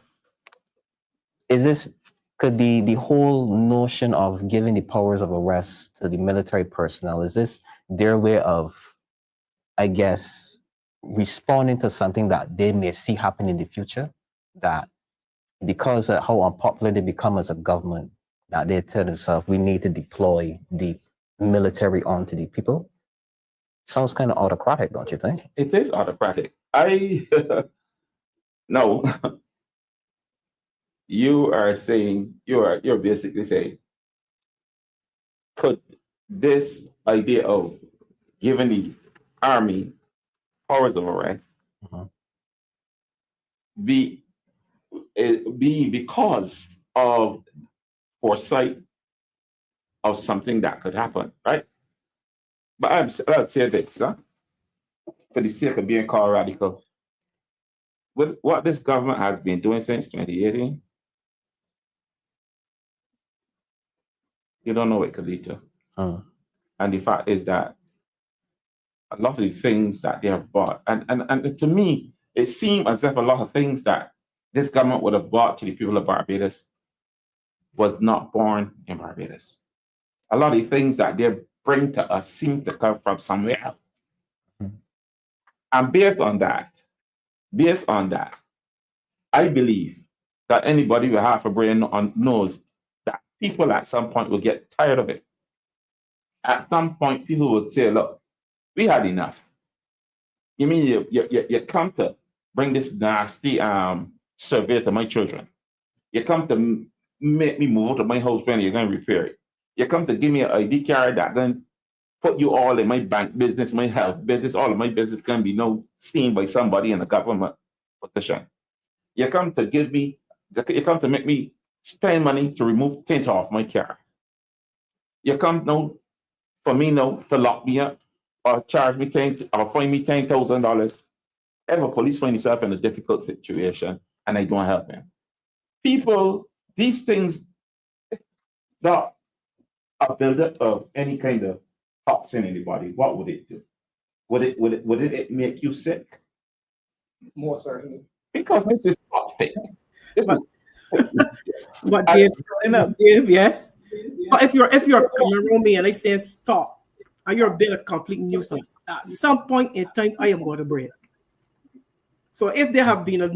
is this, could the whole notion of giving the powers of arrest to the military personnel, is this their way of, I guess, responding to something that they may see happen in the future? That because of how unpopular they become as a government, that they tell themselves we need to deploy the military onto the people? Sounds kind of autocratic, don't you think? It is autocratic. No. You're basically saying, could this idea of giving the army powers of arrest be because of foresight of something that could happen, right? But I'll say this, for the sake of being called radical, with what this government has been doing since 2018, you don't know what it could lead to. And the fact is that a lot of the things that they have bought, and to me, it seemed as if a lot of things that this government would have bought to the people of Barbados was not born in Barbados. A lot of the things that they bring to us seem to come from somewhere else. And based on that, I believe that anybody with half a brain knows that people at some point will get tired of it. At some point, people would say, look, we had enough. You mean you come to bring this nasty survey to my children? You come to make me move out of my house when you're going to repair it. You come to give me an ID card that then put you all in my bank business, my health business, all of my business can be now seen by somebody in a government position. You come to make me spend money to remove tint off my car. You come now for me now to lock me up or charge me or fine me $10,000. Ever police find yourself in a difficult situation and I don't help him. People, these things that are buildup of any kind of toxin in the body, what would it do? Would it make you sick? More certainly. Because this is toxic. But Dave, yes. But if you're coming around me and I say stop, and you're being a complete nuisance, at some point in time I am going to break. So if there have been a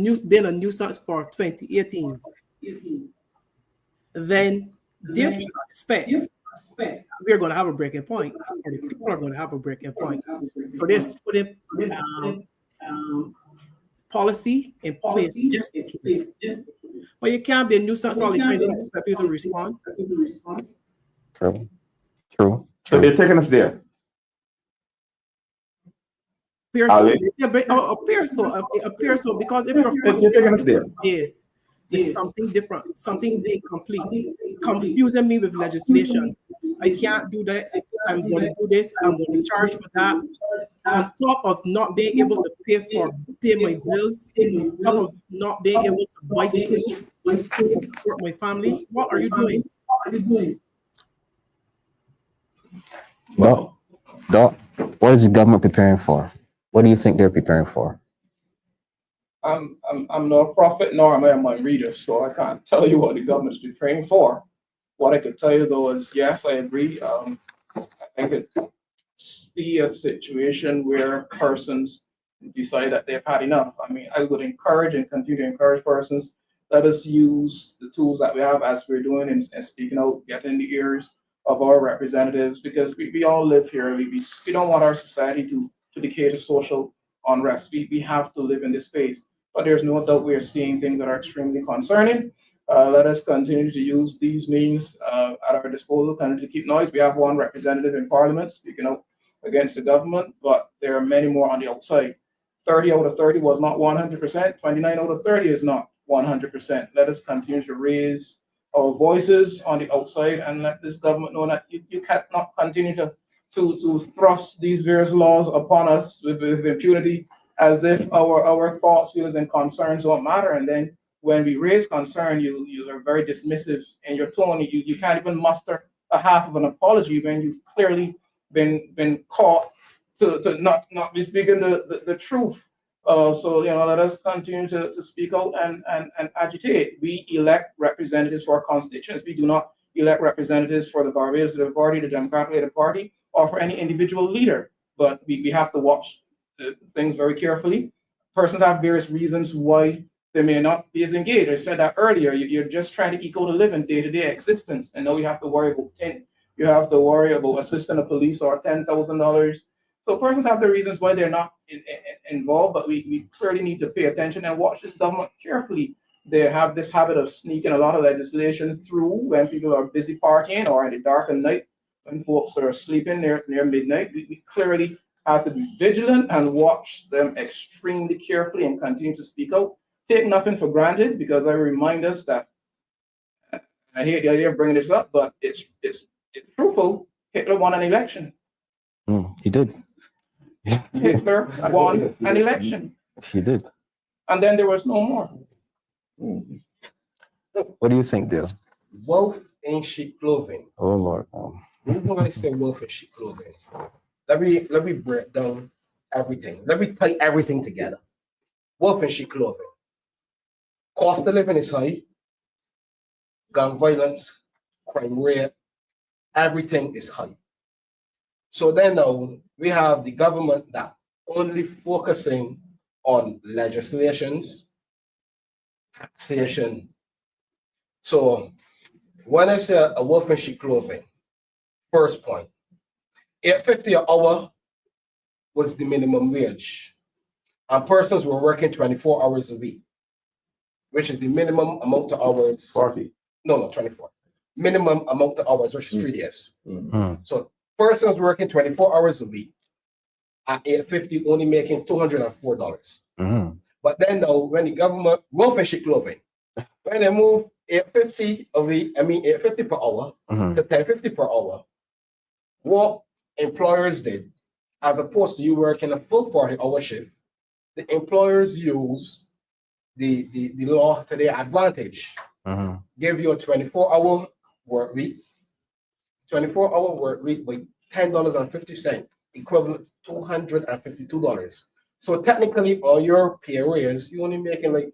nuisance for 2018, then they should expect we're going to have a breaking point, or the people are going to have a breaking point. So there's put in policy in place just in case. But you can't be a nuisance all the time and expect people to respond. True. So they're taking us there. Appear so, because if you're taking us there. There's something different, something incomplete, confusing me with legislation. I can't do that. I'm going to do this. I'm going to charge for that. On top of not being able to pay my bills, on top of not being able to buy food, support my family. What are you doing? Doc, what is the government preparing for? What do you think they're preparing for? I'm no prophet nor am I a mind reader, so I can't tell you what the government is preparing for. What I could tell you though is yes, I agree. I could see a situation where persons decide that they've had enough. I mean, I would encourage and continue to encourage persons. Let us use the tools that we have as we're doing and speaking out, getting in the ears of our representatives, because we all live here. We don't want our society to decay to social unrest. We have to live in this space. But there's no doubt we are seeing things that are extremely concerning. Let us continue to use these means at our disposal, continue to keep noise. We have one representative in Parliament speaking out against the government, but there are many more on the outside. 30 out of 30 was not 100%. 29 out of 30 is not 100%. Let us continue to raise our voices on the outside and let this government know that you cannot continue to thrust these various laws upon us with impunity, as if our thoughts, feelings, and concerns don't matter. And then when we raise concern, you are very dismissive in your tone. You can't even muster a half of an apology when you clearly been caught to not be speaking the truth. So let us continue to speak out and agitate. We elect representatives for our constituents. We do not elect representatives for the Barbados Labour Party, the Democratic Labour Party, or for any individual leader. But we have to watch things very carefully. Persons have various reasons why they may not be as engaged. I said that earlier. You're just trying to equal the living day-to-day existence, and now you have to worry about you have to worry about assisting the police or $10,000. So persons have the reasons why they're not involved, but we clearly need to pay attention and watch this government carefully. They have this habit of sneaking a lot of legislation through when people are busy partying or in the dark of night, when folks are sleeping near midnight. We clearly have to be vigilant and watch them extremely carefully and continue to speak out. Take nothing for granted, because I remind us that, I hate the idea of bringing this up, but it's truthful. Hitler won an election. He did. Hitler won an election. He did. And then there was no more. What do you think, Dale? Wolf in sheep clothing. Oh Lord. I'm not gonna say wolf in sheep clothing. Let me break down everything. Let me tie everything together. Wolf in sheep clothing. Cost of living is high. Gun violence, crime rate, everything is high. So then now we have the government that only focusing on legislations, taxation. So when I say a wolf in sheep clothing, first point, $8.50 an hour was the minimum wage, and persons were working 24 hours a week, which is the minimum amount of hours. 40. No, 24. Minimum amount of hours, which is 3 days. Mm. So persons working 24 hours a week at $8.50 only making $204. But then now when the government wolf in sheep clothing, when they move $8.50 a week, $8.50 per hour to $10.50 per hour, what employers did, as opposed to you working a full 40-hour shift, the employers use the law to their advantage. Give you a 24-hour work week, 24-hour work week with $10.50, equivalent to $252. So technically, on your pay raise, you're only making like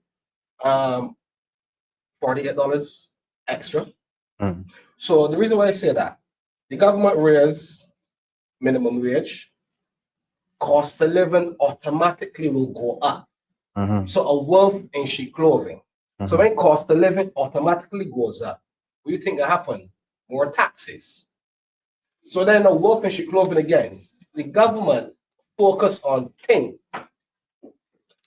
$48 extra. So the reason why I say that, the government raise minimum wage, cost of living automatically will go up. So a wolf in sheep clothing. So when cost of living automatically goes up, what do you think will happen? More taxes. So then a wolf in sheep clothing again, the government focus on thing.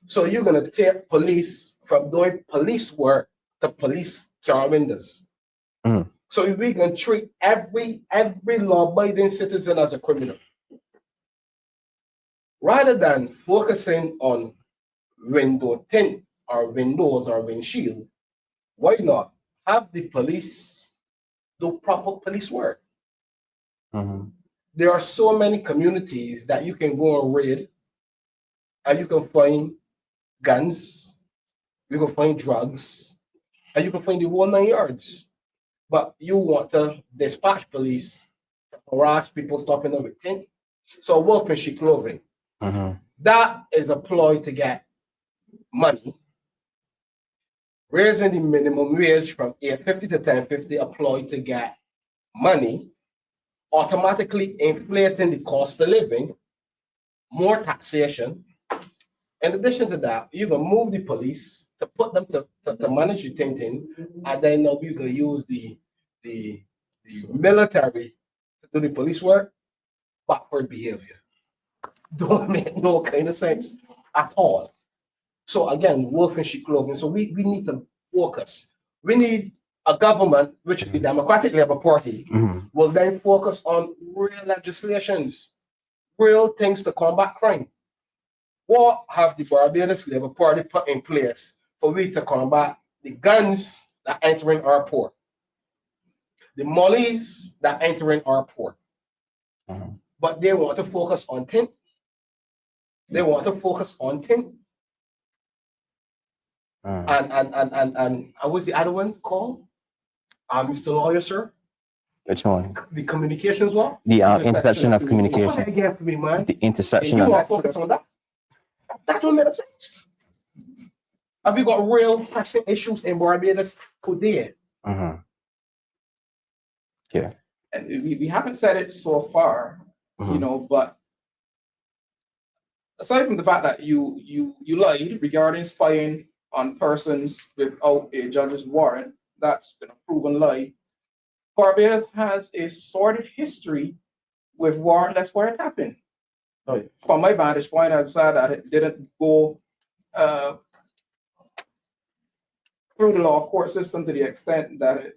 So you're gonna take police from doing police work to police car windows. So we're gonna treat every law-abiding citizen as a criminal. Rather than focusing on window tint or windows or windshield, why not have the police do proper police work? There are so many communities that you can go and raid, and you can find guns, you can find drugs, and you can find the whole 9 yards. But you want to dispatch police to harass people stopping them with things. So wolf in sheep clothing. That is a ploy to get money. Raising the minimum wage from $8.50 to $10.50 a ploy to get money, automatically inflating the cost of living, more taxation. In addition to that, you can move the police to put them to manage the thing, and then now you can use the military to do the police work. Backward behavior. Don't make no kind of sense at all. So again, wolf in sheep clothing. So we need to focus. We need a government, which is the Democratic Labour Party, will then focus on real legislations, real things to combat crime. What have the Barbados Labour Party put in place for we to combat the guns that enter in our port, the mollies that enter in our port? But they want to focus on tin. They want to focus on tin. And how was the other one called? Mr. Lawyer, sir? Which one? The communications wall. The intersection of Go communication. ahead again for me, man. The And intersection you of. want to focus on that? That don't make sense. Have we got real pressing issues in Barbados today? Mhm. Yeah. And we haven't said it so far, you Mhm. know, but aside from the fact that you lied regarding spying on persons without a judge's warrant, that's been a proven lie. Barbados has a sordid history with warrantless wiretapping. Oh, yeah. From my vantage point, I've said that it didn't go through the law court system to the extent that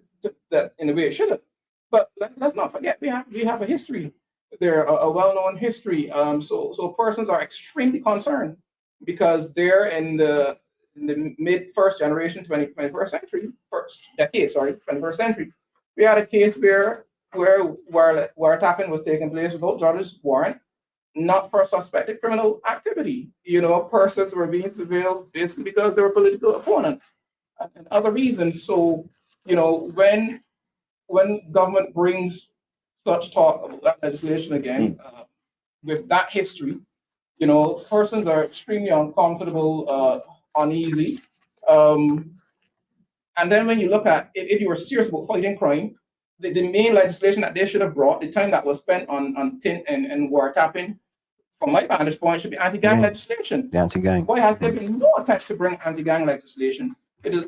in a way it should have. But let's not forget we have a history. They're a well-known history. So persons are extremely concerned because they're in the mid first generation, 21st century, 21st century. We had a case where wiretapping was taking place without judge's warrant, not for suspected criminal activity. You know, persons were being surveilled basically because they were political opponents and other reasons. So, you know, when government brings such talk about that legislation again, with that history, you know, persons are extremely uncomfortable, uneasy. And then when you look at, if you were serious about fighting crime, the main legislation that they should have brought, the time that was spent on tint and wiretapping, from my vantage point, should be anti-gang legislation. The anti-gang. Why has there been no attempt to bring anti-gang legislation? It is,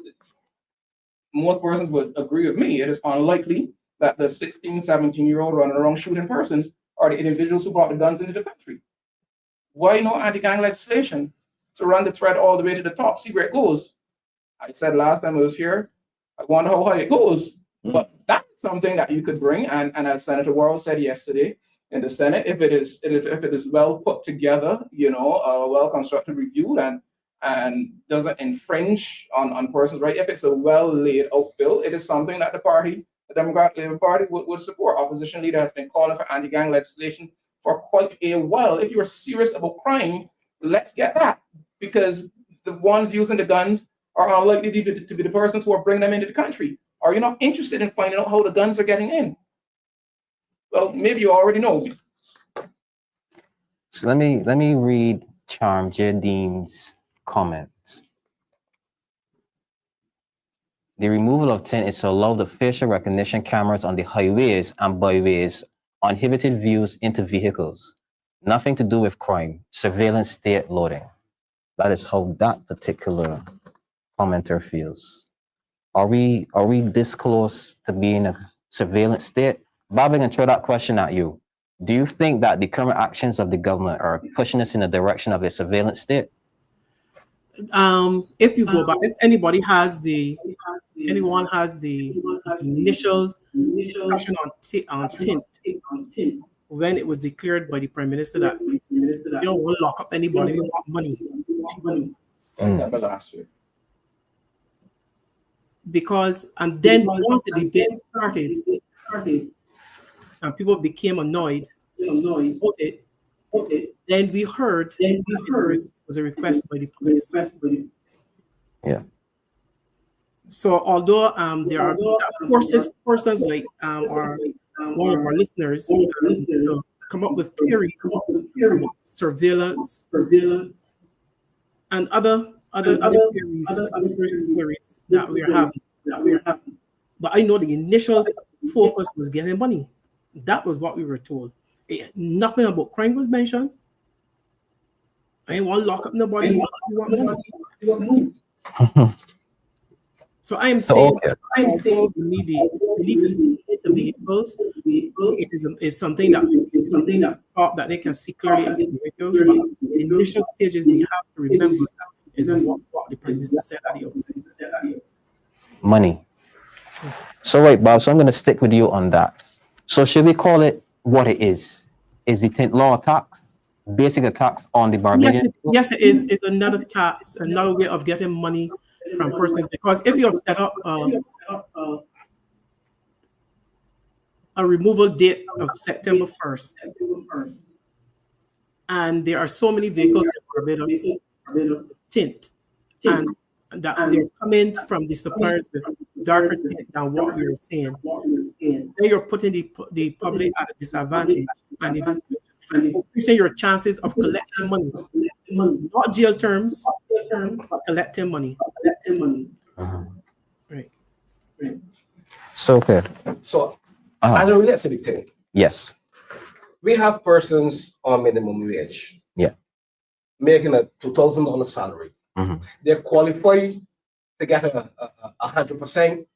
most persons would agree with me, it is unlikely that the 16, 17-year-old running around shooting persons are the individuals who brought the guns into the country. Why no anti-gang legislation to run the thread all the way to the top, see where it goes? I said last time I was here, I wonder how high it goes. But that's something that you could bring, and as Senator Worrell said yesterday in the Senate, if it is well put together, you know, well constructed, reviewed, and doesn't infringe on persons' right, if it's a well laid out bill, it is something that the Democratic Labour Party would support. Opposition leader has been calling for anti-gang legislation for quite a while. If you are serious about crime, let's get that, because the ones using the guns are unlikely to be the persons who are bringing them into the country. Are you not interested in finding out how the guns are getting in? Well, maybe you already know. So let me read Charm Jardines' comments. The removal of tint is to allow the facial recognition cameras on the highways and byways uninhibited views into vehicles. Nothing to do with crime. Surveillance state loading. That is how that particular commenter feels. Are we this close to being a surveillance state? Babb, I can throw that question at you. Do you think that the current actions of the government are pushing us in the direction of a surveillance state? If you go back, if anyone has the initial discussion on tint, when it was declared by the Prime Minister that you don't want to lock up anybody, you want money. Last year. Because, and then once the debate started, and people became annoyed about it, then we heard it was a request by the police. Yeah. So although there are persons like or one of our listeners to come up with theories about surveillance and other theories, conspiracy theories that we are having. But I know the initial focus was getting money. That was what we were told. Nothing about crime was mentioned. I didn't want to lock up nobody. You want money. So I am saying, we need to see the vehicles. It is something that they can see clearly in the vehicles. But the initial stages we have to remember is what the Prime Minister said at the outset. Money. So right, Bob, so I'm going to stick with you on that. So should we call it what it is? Is the tint law a tax? Basic attacks on the Barbadian? Yes, it is. It's another tax, another way of getting money from persons. Because if you have set up a removal date of September 1st, and there are so many vehicles in Barbados tint, and that they're coming from the suppliers with darker tint than what we were saying, then you're putting the public at a disadvantage and increasing your chances of collecting money. Not jail terms, but collecting money. Right. So, okay. So, Uh-huh. as it relates to the thing, Yes. we have persons on minimum wage. Yeah. Making a $2,000 salary. Mhm. They qualify to get a 100%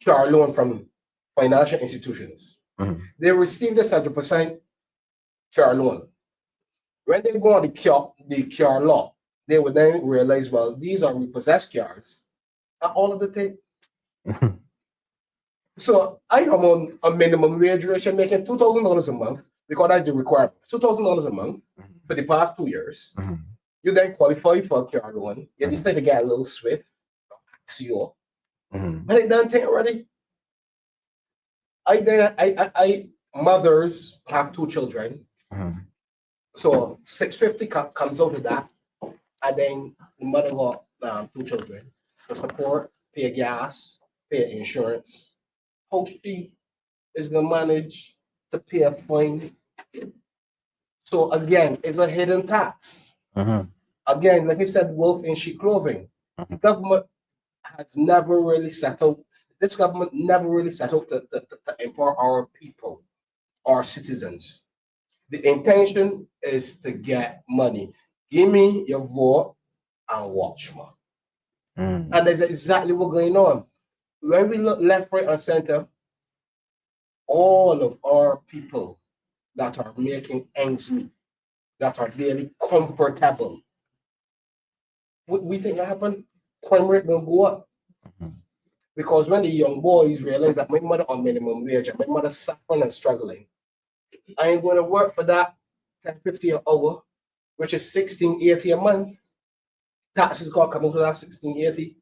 QR loan from financial institutions. Mhm. They receive this 100% QR loan. When they go on the QR law, they would then realize, well, these are repossessed cars. All of the thing. Mhm. So I am on a minimum wage ratio making $2,000 a month because that's the requirement. $2,000 a month for the past 2 years. Mhm. You then qualify for a QR loan. You decide to get a little Swift, Axio. Mhm. But it done thing already. I mothers have 2 children. Mhm. So $650 comes out of that. And then the mother got 2 children. To support, pay gas, pay insurance. How she is gonna manage to pay a fine? So again, it's a hidden tax. Mhm. Again, like I said, wolf in sheep clothing. The Mhm. government has never really settled. This government never really settled to empower our people, our citizens. The intention is to get money. Give me your vote and watch, man. Mhm. And that's exactly what's going on. When we look left, right, and center, all of our people that are making ends meet, that are daily comfortable, what we think that happen? Crime rate gonna go up. Mhm. Because when the young boys realize that my mother on minimum wage and my mother suffering and struggling, I ain't going to work for that $10.50 an hour, which is $16.80 a month. Taxes got to come out of that $16.80.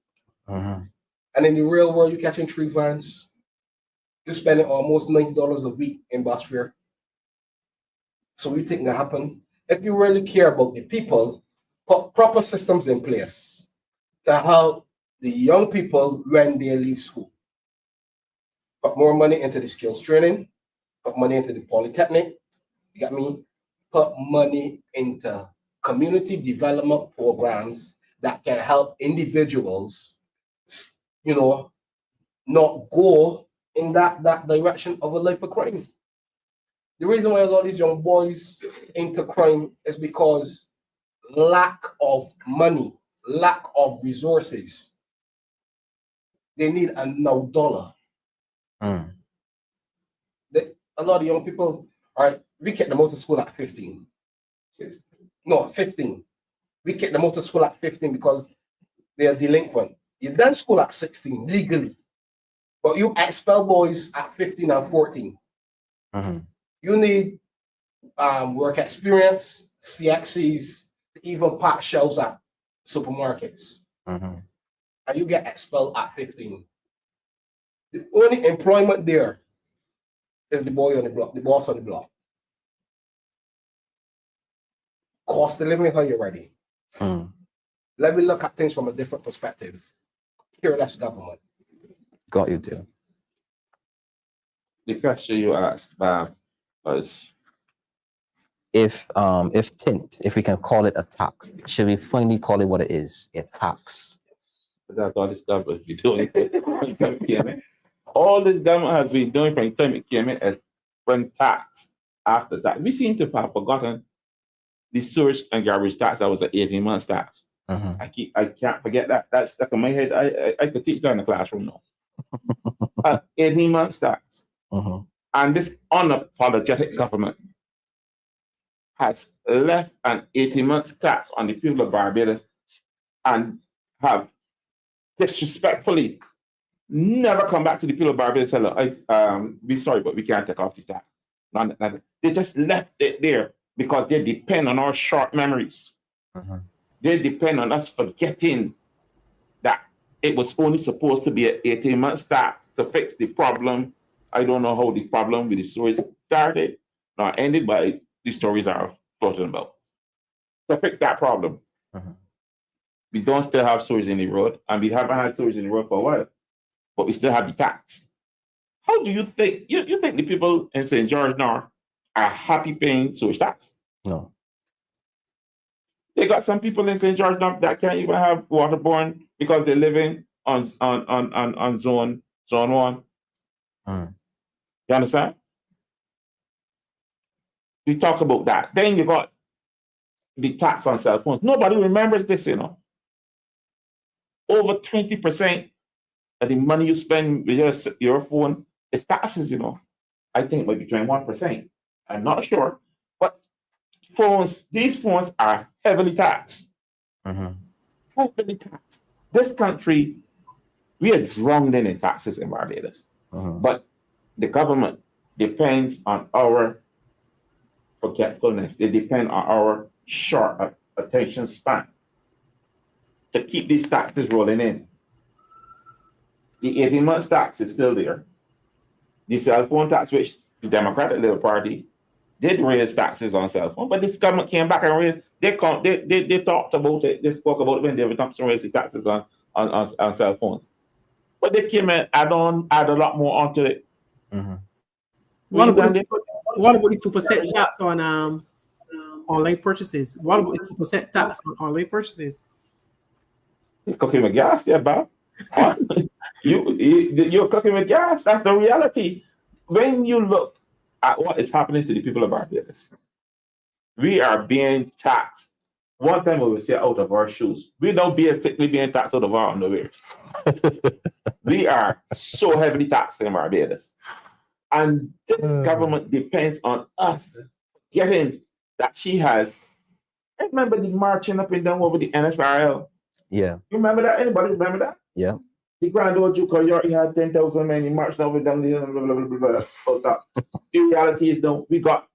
Mhm. And in the real world, you're catching 3 vans. You're spending almost $90 a week in bus fare. So we think that happen. If you really care about the people, put proper systems in place to help the young people when they leave school. Put more money into the skills training, put money into the polytechnic, you got me? Put money into community development programs that can help individuals, not go in that direction of a life of crime. The reason why a lot of these young boys into crime is because lack of money, lack of resources. They need a no dollar. Mhm. A lot of young people we kick them out of school at 15. No, 15. We kick them out of school at 15 because they are delinquent. You done school at 16 legally, but you expel boys at 15 and 14. Mhm. You need work experience, CXCs, to even pack shelves at supermarkets. Mhm. And you get expelled at 15. The only employment there is the boy on the block, the boss on the block. Cost of living is how you're ready. Mhm. Let me look at things from a different perspective. Careless government. Got you, too. The question you asked, Babb, was If tint, if we can call it a tax, should we finally call it what it is? A tax. that's all this government be doing. All this government has been doing from the time it came in is bring tax after that. We seem to have forgotten the sewage and garbage tax that was an 18-month tax. Mhm. I can't forget that. That's stuck in my head. I could teach that in the classroom now. 18-month tax. Mhm. And this unapologetic government has left an 18-month tax on the people of Barbados and have disrespectfully never come back to the people of Barbados and say, look, be sorry, but we can't take off the tax. They just left it there because they depend on our short memories. Mhm. They depend on us forgetting that it was only supposed to be an 18-month tax to fix the problem. I don't know how the problem with the stories started, nor ended, but the stories are floating about. To fix that problem. Mhm. We don't still have stories in the road, and we haven't had stories in the road for a while, but we still have the tax. How do you think you think the people in St. George now are happy paying social tax? No. They got some people in St. George now that can't even have waterborne because they're living on zone 1. Mm. You understand? We talk about that. Then you got the tax on cell phones. Nobody remembers this, you know. Over 20% of the money you spend with your phone is taxes, you know. I think maybe 21%. I'm not sure. But these phones are heavily taxed. Mm-hmm. Heavily taxed. This country, we are drowned in taxes in Barbados. Mm-hmm. But the government depends on our forgetfulness. They depend on our short attention span to keep these taxes rolling in. The 18 months tax is still there. The cell phone tax, which the Democratic Liberal Party did raise taxes on cell phone, but this government came back and raised. They talked about it. They spoke about it when David Thompson raised the taxes on cell phones. But they came and add a lot more onto it. Mm-hmm. What about the 2% tax on online purchases? What about the 2% tax on online purchases? You're cooking with gas, yeah, Bob. You're cooking with gas. That's the reality. When you look at what is happening to the people of Barbados, we are being taxed. One time we will say out of our shoes. We don't basically being taxed out of our underwear. We are so heavily taxed in Barbados. And this government depends on us getting that she has. I remember the marching up and down over the NSRL. Yeah. You remember that? Anybody remember that? Yeah. The Grand Old Duke of York, he had 10,000 men, he marched over down the hill, blah, blah, blah, blah, blah. The reality is, though, we got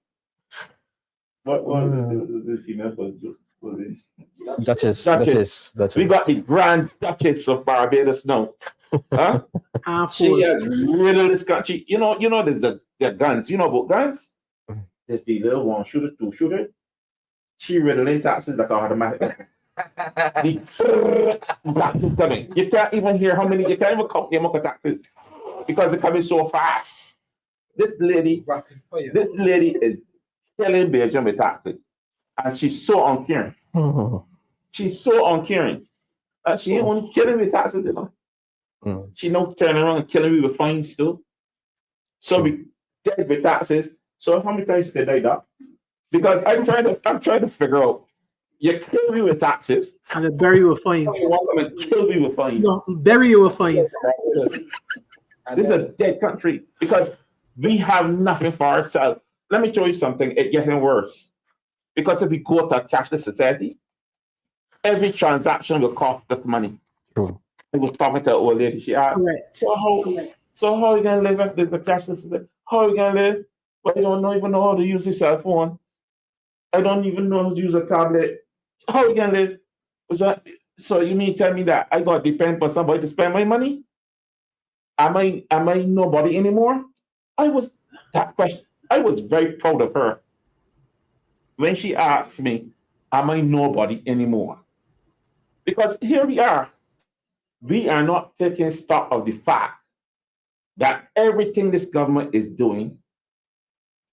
what the female Duchess. We got the Grand Duchess of Barbados now. Huh? She has riddled this country. You know, there's the guns. You know about guns? There's the little 1-shooter, 2-shooter. She riddling taxes like automatic. The taxes coming. You can't even hear how many. You can't even count the amount of taxes because they're coming so fast. This lady is killing Belgium with taxes, and she's so uncaring. She's so uncaring. She ain't only killing with taxes, you know. She no turning around and killing me with fines too. So we dead with taxes. So how many times did I die? Because I'm trying to figure out. You kill me with taxes. And they bury you with fines. Kill me with fines. No, bury you with fines. This is a dead country because we have nothing for ourselves. Let me show you something. It's getting worse. Because if we go to a cashless society, every transaction will cost us money. True. I was talking to an old lady. She asked, so how are you going to live if there's a cashless society? How are you going to live? But I don't even know how to use a cell phone. I don't even know how to use a tablet. How are you going to live? So you mean tell me that I got to depend on somebody to spend my money? Am I nobody anymore? I was very proud of her when she asked me, am I nobody anymore? Because here we are not taking stock of the fact that everything this government is doing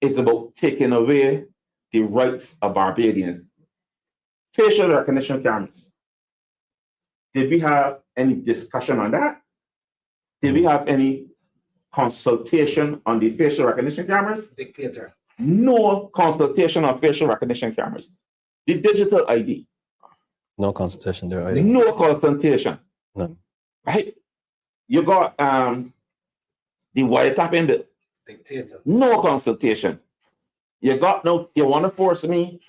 is about taking away the rights of Barbadians. Facial recognition cameras. Did we have any discussion on that? Did we have any consultation on the facial recognition cameras? Dictator. No consultation on facial recognition cameras. The digital ID. No consultation there either. No consultation. None. Right? You got the wiretapping bill. Dictator. No consultation. You want to force me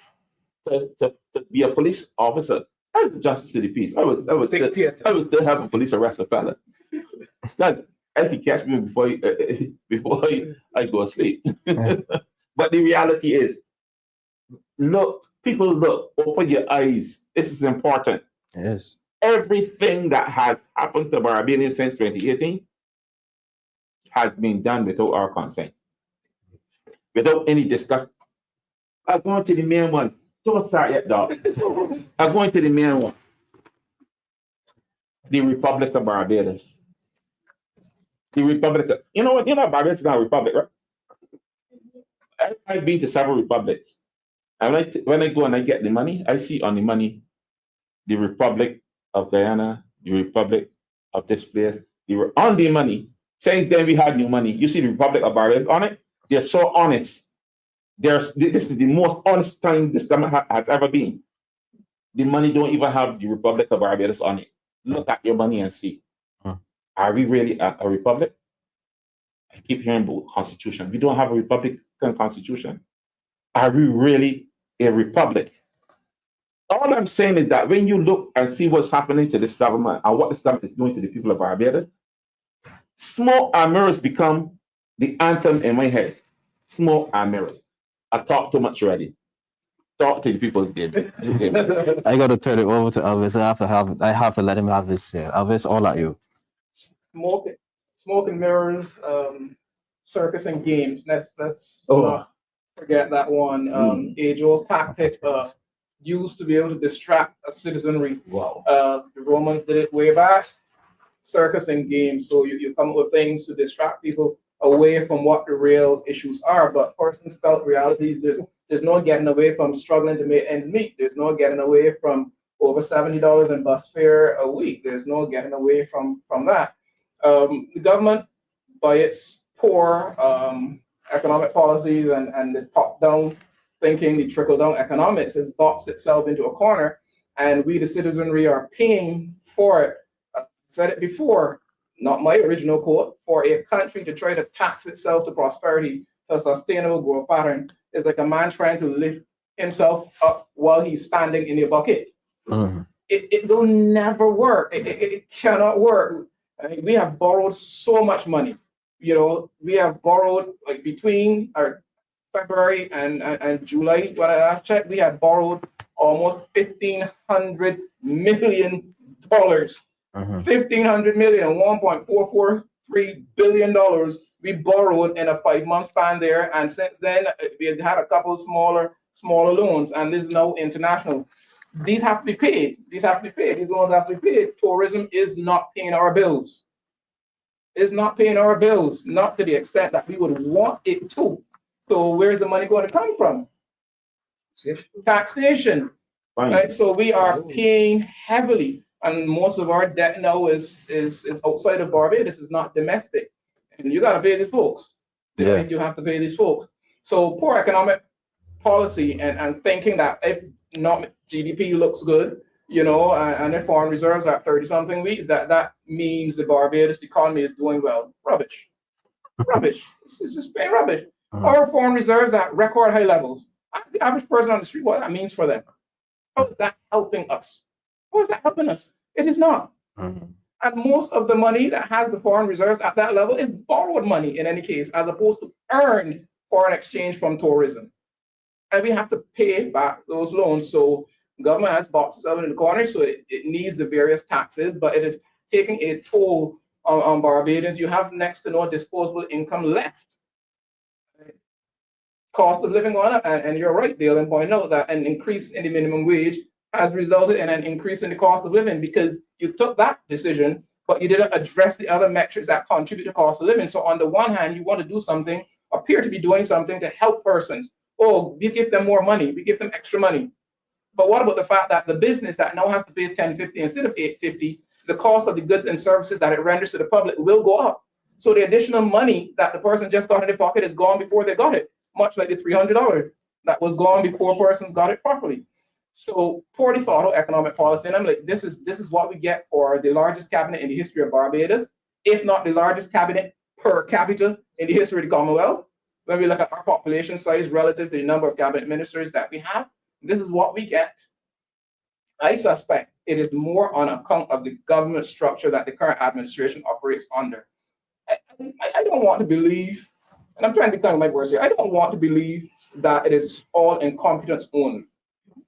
to be a police officer. That's the justice of the peace. I would still have a police arrest a fella. That's if you catch me before I go to sleep. But the reality is, people open your eyes. This is important. Yes. Everything that has happened to Barbadians since 2018 has been done without our consent. Without any discussion. I'm going to the main one. Don't start yet, dog. I'm going to the main one. The Republic of Barbados. the republic. You know what? Barbados is not a republic, right? I've been to several republics, and when I go and I get the money, I see on the money the Republic of Guyana, the Republic of this place. On the money. Since then we had new money. You see the Republic of Barbados on it. They're so honest. This is the most honest time this government has ever been. The money don't even have the Republic of Barbados on it. Look at your money and see. Are we really a republic? I keep hearing about constitution. We don't have a republican constitution. Are we really a republic? All I'm saying is that when you look and see what's happening to this government and what this government is doing to the people of Barbados, smoke and mirrors become the anthem in my head. Smoke and mirrors. I talk too much already. Talk to the people, David. I got to turn it over to Elvis. I have to let him have his say. Elvis, all at you. Smoke and mirrors, circus and games. Let's not forget that one. Age-old tactic used to be able to distract a citizenry. Wow. The Romans did it way back. Circus and games. So you come up with things to distract people away from what the real issues are. But persons felt realities. There's no getting away from struggling to make ends meet. There's no getting away from over $70 in bus fare a week. There's no getting away from that. The government, by its poor economic policies and the top-down thinking, the trickle-down economics, has boxed itself into a corner, and we, the citizenry, are paying for it. I said it before, not my original quote, for a country to try to tax itself to prosperity, to a sustainable growth pattern, is like a man trying to lift himself up while he's standing in a bucket. It will never work. It cannot work. I mean, we have borrowed so much money. We have borrowed, like, between our February and July, when I last checked, we had borrowed almost $1,500 million. $1,500 million, $1.443 billion we borrowed in a 5-month span there, and since then we had a couple of smaller loans, and this is now international. These have to be paid. These loans have to be paid. Tourism is not paying our bills. It's not paying our bills, not to the extent that we would want it to. So where's the money going to come from? Taxation. Right? So we are paying heavily, and most of our debt now is outside of Barbados. It's not domestic, and you got to pay these folks. Yeah, you have to pay these folks. So poor economic policy and thinking that if not GDP looks good, and if foreign reserves are 30-something weeks, that means the Barbados economy is doing well. Rubbish. It's just plain rubbish. Our foreign reserves at record high levels. Ask the average person on the street what that means for them. How is that helping us? How is that helping us? It is not. And most of the money that has the foreign reserves at that level is borrowed money in any case, as opposed to earned foreign exchange from tourism. And we have to pay back those loans. So government has boxed itself in the corner, so it needs the various taxes, but it is taking a toll on Barbadians. You have next to no disposable income left. Cost of living on up, and you're right, Dale, in pointing out that an increase in the minimum wage has resulted in an increase in the cost of living, because you took that decision, but you didn't address the other metrics that contribute to cost of living. So on the one hand, you want to do something, appear to be doing something to help persons. Oh, we give them more money, we give them extra money. But what about the fact that the business that now has to pay $10.50 instead of $8.50, the cost of the goods and services that it renders to the public will go up. So the additional money that the person just got in their pocket is gone before they got it, much like the $300 that was gone before persons got it properly. So poorly thought out economic policy, and I'm like, this is what we get for the largest cabinet in the history of Barbados, if not the largest cabinet per capita in the history of the Commonwealth. When we look at our population size relative to the number of cabinet ministers that we have, this is what we get. I suspect it is more on account of the government structure that the current administration operates under. I don't want to believe, and I'm trying to become my words here, I don't want to believe that it is all incompetence only.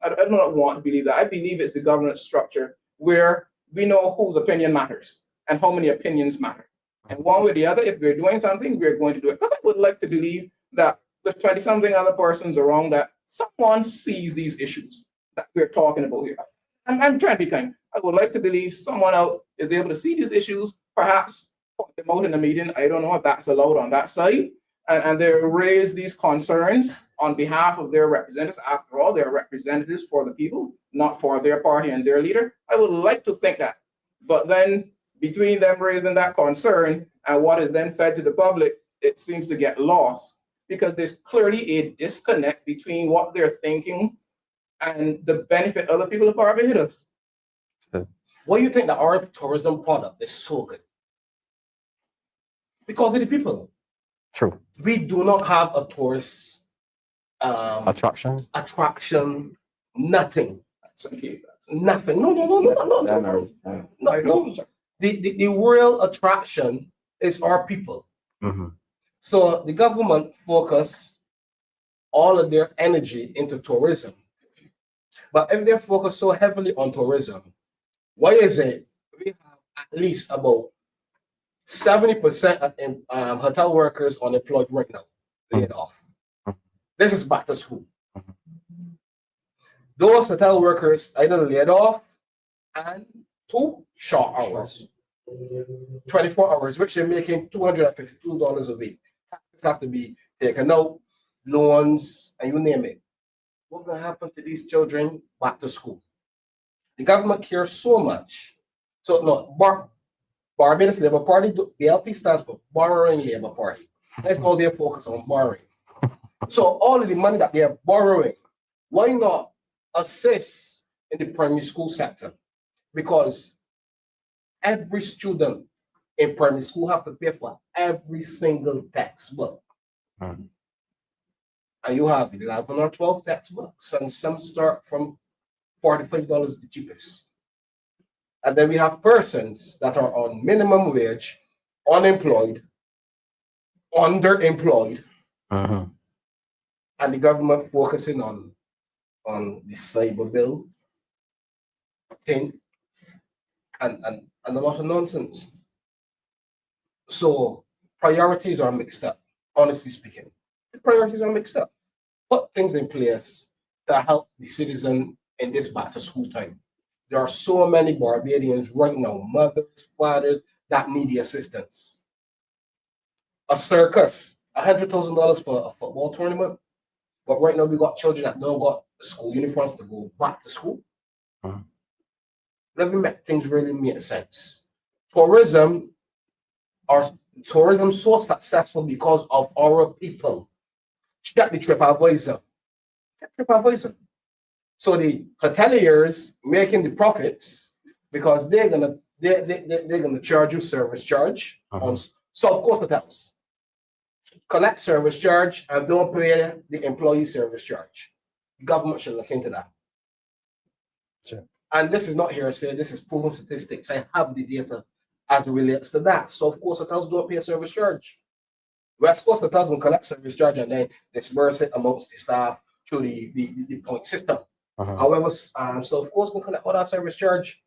I do not want to believe that. I believe it's the government structure where we know whose opinion matters and how many opinions matter. And one way or the other, if we're doing something, we're going to do it. Because I would like to believe that with 20-something other persons around, that someone sees these issues that we're talking about here. I'm trying to be kind. I would like to believe someone else is able to see these issues, perhaps point them out in the meeting. I don't know if that's allowed on that side. And they raise these concerns on behalf of their representatives. After all, they're representatives for the people, not for their party and their leader. I would like to think that. But then between them raising that concern and what is then fed to the public, it seems to get lost because there's clearly a disconnect between what they're thinking and the benefit of the people of Barbados. Why do you think that our tourism product is so good? Because of the people. True. We do not have a tourist Attraction. nothing. Nothing. No. The real attraction is our people. Mm-hmm. So the government focus all of their energy into tourism. But if they focus so heavily on tourism, why is it we have at least about 70% of hotel workers unemployed right now, laid off? This is back to school. Those hotel workers either laid off and 2 short hours, 24 hours, which they're making $252 a week. Taxes have to be taken out, loans, and you name it. What's going to happen to these children back to school? The government cares so much. So, no, Barbados Labour Party, BLP stands for Borrowing Labour Party. That's all they focus on, borrowing. So, all of the money that they are borrowing, why not assist in the primary school sector? Because every student in primary school have to pay for every single textbook. And you have 11 or 12 textbooks, and some start from $45 the cheapest. And then we have persons that are on minimum wage, unemployed, underemployed, and the government focusing on the cyber bill thing and a lot of nonsense. So priorities are mixed up, honestly speaking. The priorities are mixed up. Put things in place that help the citizen in this back to school time. There are so many Barbadians right now, mothers, fathers, that need the assistance. A circus, $100,000 for a football tournament. But right now we got children that don't got school uniforms to go back to school. Let me make things really make sense. Tourism so successful because of our people. Check the TripAdvisor. So the hoteliers making the profits because they're gonna charge you service charge on South Coast hotels. Collect service charge and don't pay the employee service charge. The government should look into that. Sure. And this is not hearsay, this is proven statistics. I have the data as it relates to that. So of course hotels don't pay a service charge. West Coast hotels will collect service charge and then disperse it amongst the staff through the point system. However, so of course we'll collect all that service charge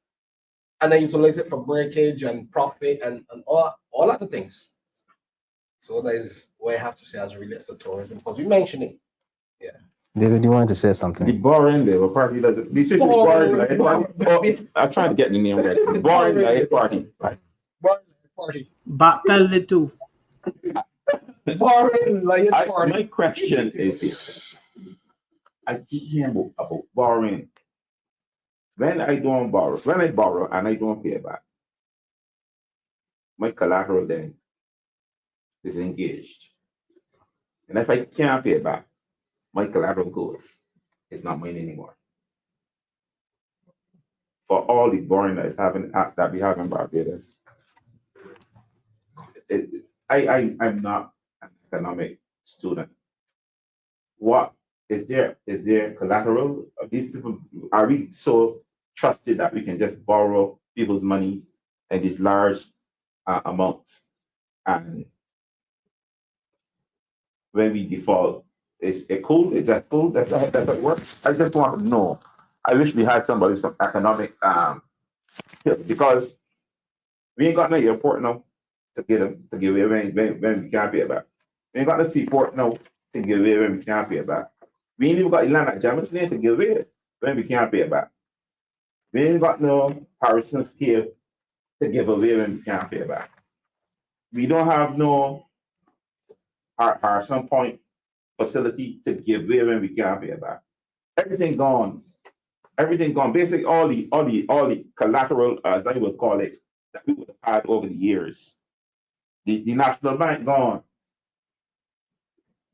and then utilize it for breakage and profit and all other things. So that is what I have to say as it relates to tourism, because we mentioned it. Yeah. David, you wanted to say something? The Borrowing Labour Party doesn't. This is Borrowing Labour Party. I'm trying to get the name right. The Borrowing Labour Party. Borrowing Party. Backpedal too. Borrowing Labour Party. My question is this. I keep hearing about borrowing. When I borrow and I don't pay back, my collateral then is engaged. And if I can't pay back, my collateral goes. It's not mine anymore. For all the borrowing that we have in Barbados, I'm not an economic student. What is there collateral? These people, are we so trusted that we can just borrow people's monies in these large amounts? And when we default, is it cool? Is that cool? That's how it works? I just want to know. I wish we had some economic skill, because we ain't got no airport now to give away when we can't pay it back. We ain't got no seaport now to give away when we can't pay it back. We ain't even got the land at Jamaica to give away when we can't pay it back. We ain't got no Harrison scale to give away when we can't pay it back. we don't have no our some point facility to give away when we can't pay it back. Everything gone. Everything gone. Basically, all the collateral, as I would call it, that we would have had over the years. The National Bank gone.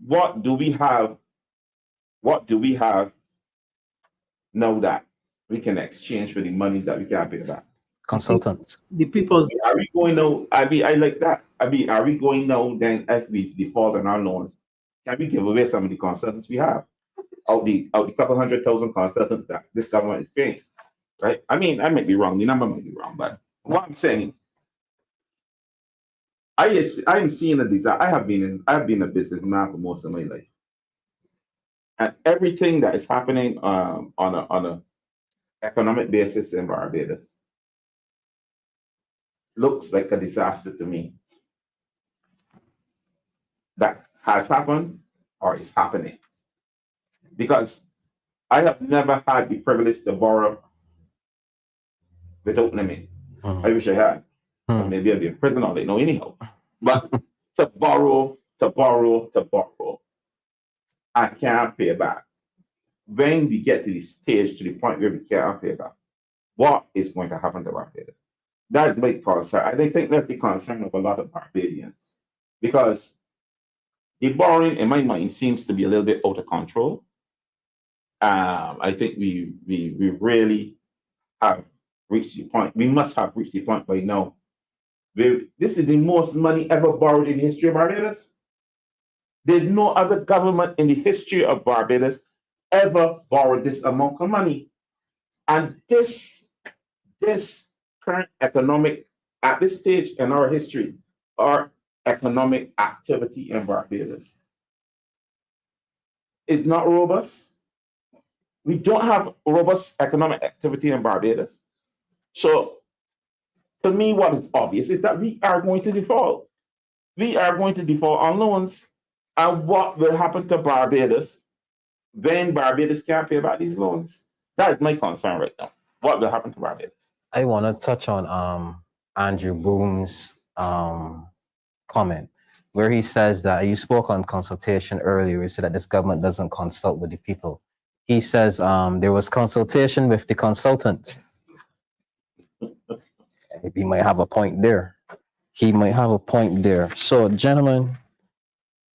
What do we have? What do we have now that we can exchange for the money that we can't pay back? Consultants. The people, Are we going now? I like that. Are we going now then if we default on our loans? Can we give away some of the consultants we have? Out the couple 100,000 consultants that this government is paying, right? I mean, I might be wrong. The number might be wrong, but what I'm saying, I am seeing a desire. I've been a businessman for most of my life, and everything that is happening on a economic basis in Barbados looks like a disaster to me. That has happened or is happening. Because I have never had the privilege to borrow without limit. I wish I had. But maybe I'd be in prison all day, no, anyhow. But to borrow, I can't pay back. When we get to the stage, to the point where we can't pay back, what is going to happen to Barbados? That's my concern. I think that's the concern of a lot of Barbadians. Because the borrowing, in my mind, seems to be a little bit out of control. I think we really have reached the point. We must have reached the point by now. This is the most money ever borrowed in the history of Barbados. There's no other government in the history of Barbados ever borrowed this amount of money. And this current economic, at this stage in our history, our economic activity in Barbados is not robust. We don't have robust economic activity in Barbados. So, to me, what is obvious is that we are going to default. We are going to default on loans. And what will happen to Barbados when Barbados can't pay back these loans? That is my concern right now. What will happen to Barbados? I want to touch on Andrew Boom's comment, where he says that you spoke on consultation earlier. He said that this government doesn't consult with the people. He says there was consultation with the consultants. He might have a point there. So, gentlemen,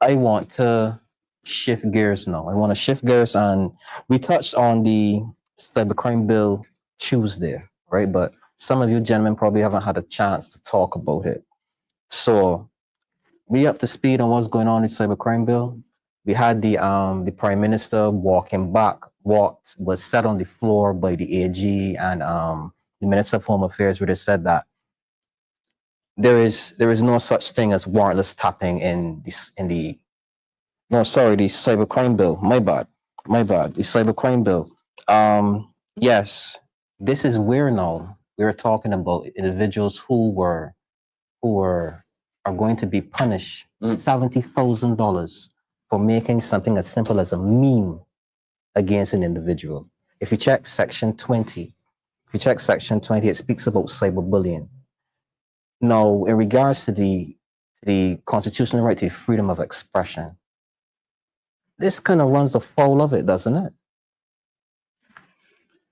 I want to shift gears now. And we touched on the cybercrime bill Tuesday, right? But some of you gentlemen probably haven't had a chance to talk about it. So, we up to speed on what's going on with cybercrime bill. We had the Prime Minister walking back what was said on the floor by the AG and the Minister of Home Affairs, where they said that there is no such thing as warrantless tapping the cybercrime bill. My bad. The cybercrime bill. Yes, this is where now we're talking about individuals who are going to be punished $70,000 for making something as simple as a meme against an individual. If you check section 20, it speaks about cyberbullying. Now, in regards to the constitutional right to freedom of expression, this kind of runs the foul of it, doesn't it?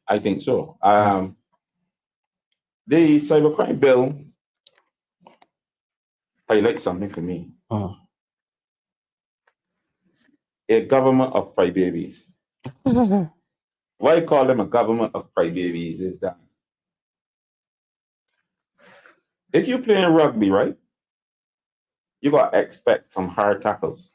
I think so. The cybercrime bill highlights something for me. A government of crybabies. Why I call them a government of crybabies is that if you're playing rugby, right, you got to expect some hard tackles.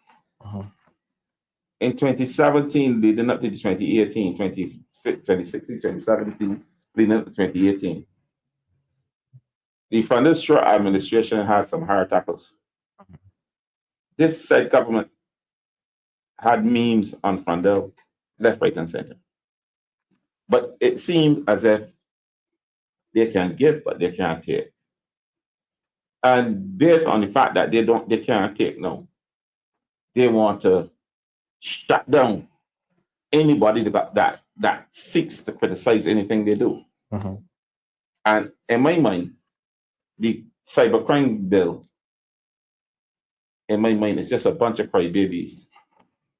In 2017, leading up to 2018, 2016, 2017, leading up to 2018, the Fanus administration had some hard tackles. This said government had memes on Frondel, left, right, and center. But it seemed as if they can give, but they can't take. And based on the fact that they can't take now, they want to shut down anybody that seeks to criticize anything they do. And in my mind, the cybercrime bill in my mind, it's just a bunch of crybabies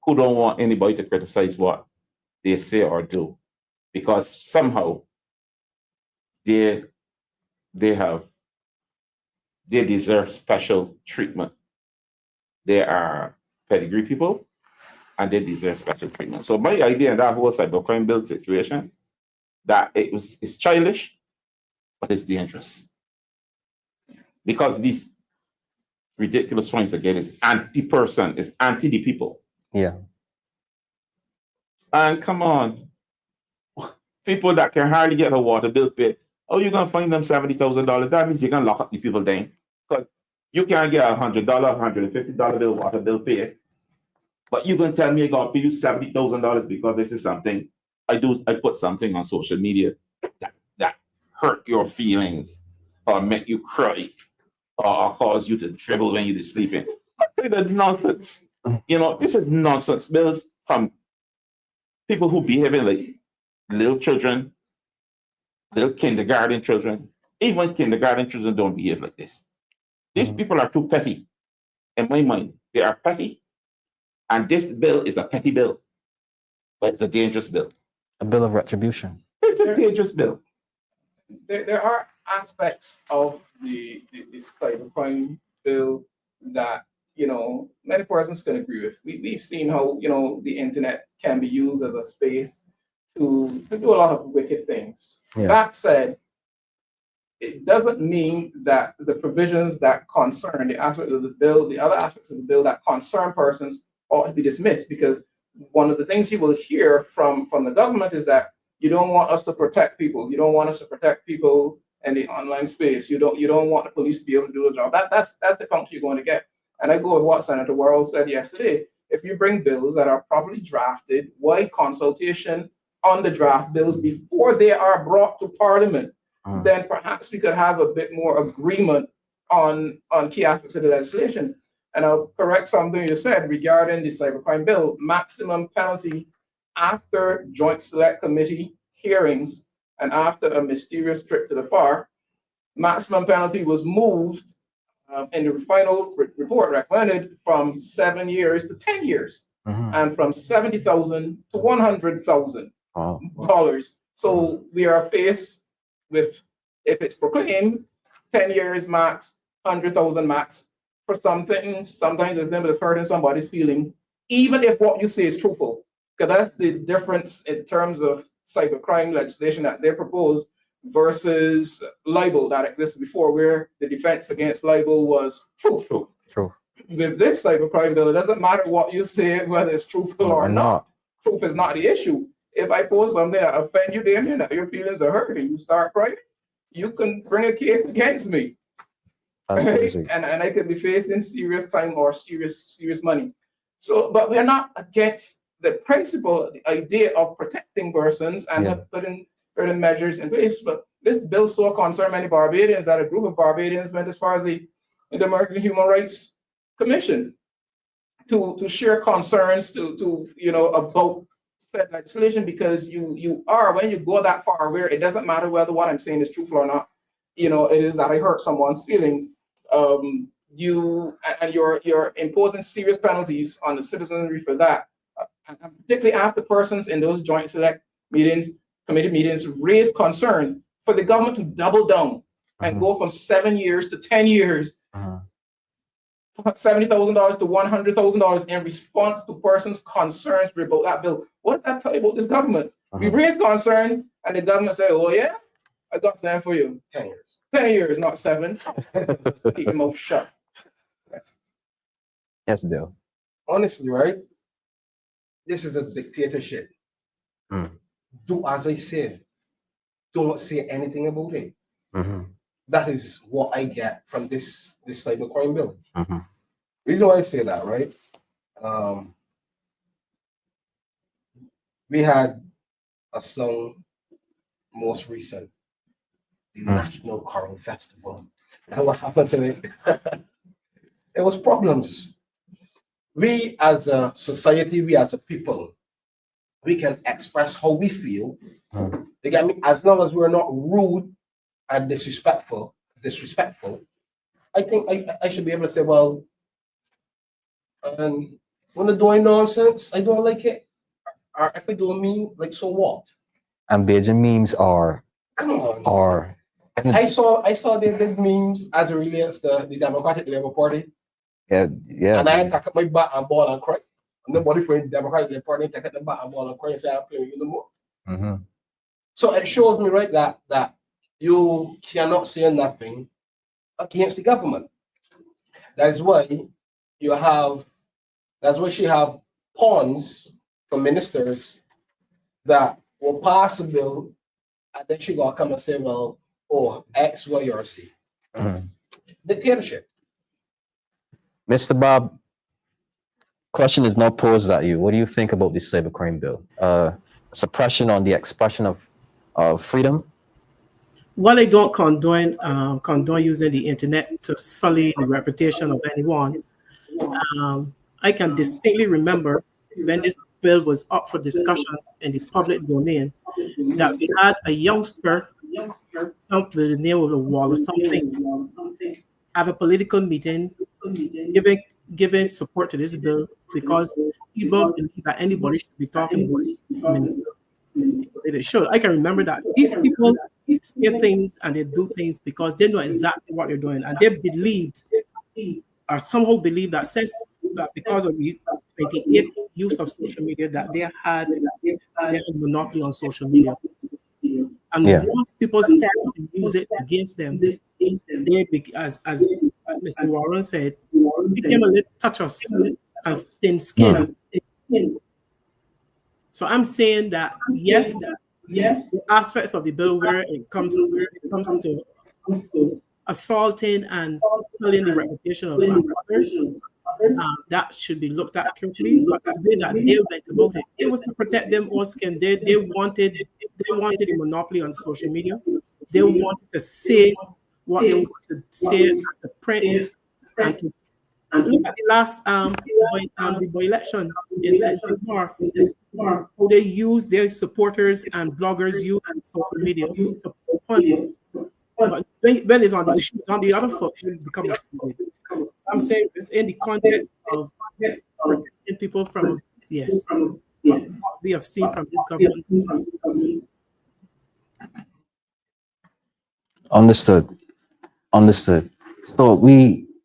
who don't want anybody to criticize what they say or do, because somehow they deserve special treatment. They are pedigree people, and they deserve special treatment. So my idea in that whole cybercrime bill situation, that it's childish, but it's dangerous. Because these ridiculous points again is anti-person, is anti the people. Yeah. And come on, people that can hardly get a water bill paid, how you gonna find them $70,000? That means you're gonna lock up the people then. Because you can't get $100, $150 bill water bill paid. But you can tell me I gotta pay you $70,000 because this is something I put something on social media that hurt your feelings or make you cry or cause you to dribble when you're sleeping. I think that's nonsense. You know, this is nonsense bills from people who behaving like little children, little kindergarten children. Even kindergarten children don't behave like this. These people are too petty. In my mind, they are petty. And this bill is a petty bill, but it's a dangerous bill. A bill of retribution. It's a dangerous bill. There are aspects of the cybercrime bill that, you know, many persons can agree with. We've seen how, you know, the internet can be used as a space to do a lot of wicked things. Yeah. That said, it doesn't mean that the provisions that concern the aspect of the bill, the other aspects of the bill that concern persons ought to be dismissed, because one of the things you will hear from the government is that you don't want us to protect people. You don't want us to protect people in the online space. You don't want the police to be able to do a job. That's the counter you're going to get. And I go with what Senator Worrell said yesterday. If you bring bills that are properly drafted, wide consultation on the draft bills before they are brought to Parliament, then perhaps we could have a bit more agreement on key aspects of the legislation. And I'll correct something you said regarding the cybercrime bill. Maximum penalty after Joint Select Committee hearings and after a mysterious trip to the FAR, maximum penalty was moved in the final report recommended from 7 years to 10 years, and from $70,000 to $100,000. So we are faced with, if it's proclaimed, 10 years max, 100,000 max for something. Sometimes it's them that's hurting somebody's feeling, even if what you say is truthful. Because that's the difference in terms of cybercrime legislation that they propose versus libel that existed before, where the defense against libel was truthful. True. With this cybercrime bill, it doesn't matter what you say, whether it's truthful or not. Truth is not the issue. If I post something that offend you, Damien, that your feelings are hurt and you start crying, you can bring a case against me. Right? And I could be facing serious time or serious money. So, but we're not against the principle, the idea of protecting persons and putting measures in place. But this bill so concerned many Barbadians that a group of Barbadians went as far as the American Human Rights Commission to share concerns to about said legislation, because you are, when you go that far, where it doesn't matter whether what I'm saying is truthful or not, it is that I hurt someone's feelings. You're imposing serious penalties on the citizenry for that, and particularly after persons in those joint select meetings, committee meetings, raise concern for the government to double down and go from 7 years to 10 years, $70,000 to $100,000 in response to persons' concerns about that bill. What does that tell you about this government? We raise concern, and the government say, "Oh yeah, I got time for you." 10 years. 10 years, not 7. Keep your mouth shut. Yes, Dale. Honestly, right? This is a dictatorship. Do as I say. Don't say anything about it. That is what I get from this cybercrime bill. Reason why I say that, right? We had a song most recent, the National Choral Festival. And what happened to it? There was problems. We as a society, we as a people, we can express how we feel. You get me? As long as we're not rude and disrespectful, I think I should be able to say, well, And when they're doing nonsense, I don't like it. Or if I don't mean, like, so what? And Bajan memes are Come on. are I saw they did memes as it relates to the Democratic Labour Party. yeah. And I attack up my bat and ball and cry. And nobody from the Democratic Labour Party take up the bat and ball and cry and say I'm playing you no more. Mm-hmm. So it shows me, right, that you cannot say nothing against the government. That's why she have pawns from ministers that will pass a bill, and then she gonna come and say, well, oh, X, Y, or C. Mm-hmm. Dictatorship. Mr. Bob, question is not posed at you. What do you think about this cybercrime bill? Suppression on the expression of freedom? While I don't condone using the internet to sully the reputation of anyone, I can distinctly remember when this bill was up for discussion in the public domain that we had a youngster with the name of the wall or something have a political meeting giving support to this bill because people believe that anybody should be talking about minister. They should. I can remember that these people say things and they do things because they know exactly what they're doing, and they believed or somehow believe that since that because of the 28 use of social media that they had a monopoly on social media. And once people start to use it against them, they as Mr. Warren said, became a little touchers and thin skin. So I'm saying that yes, aspects of the bill where it comes to assaulting and sullying the reputation of others, that should be looked at carefully. But the way that they went about it, it was to protect them own skin. They wanted a monopoly on social media. They wanted to say what they wanted to say at the print and to look at the last the by-election in Central North, how they use their supporters and bloggers use social media to fund. But when it's on the shoes on the other foot, it will become a problem. I'm saying within the context of protecting people from yes, we have seen from this government. Understood.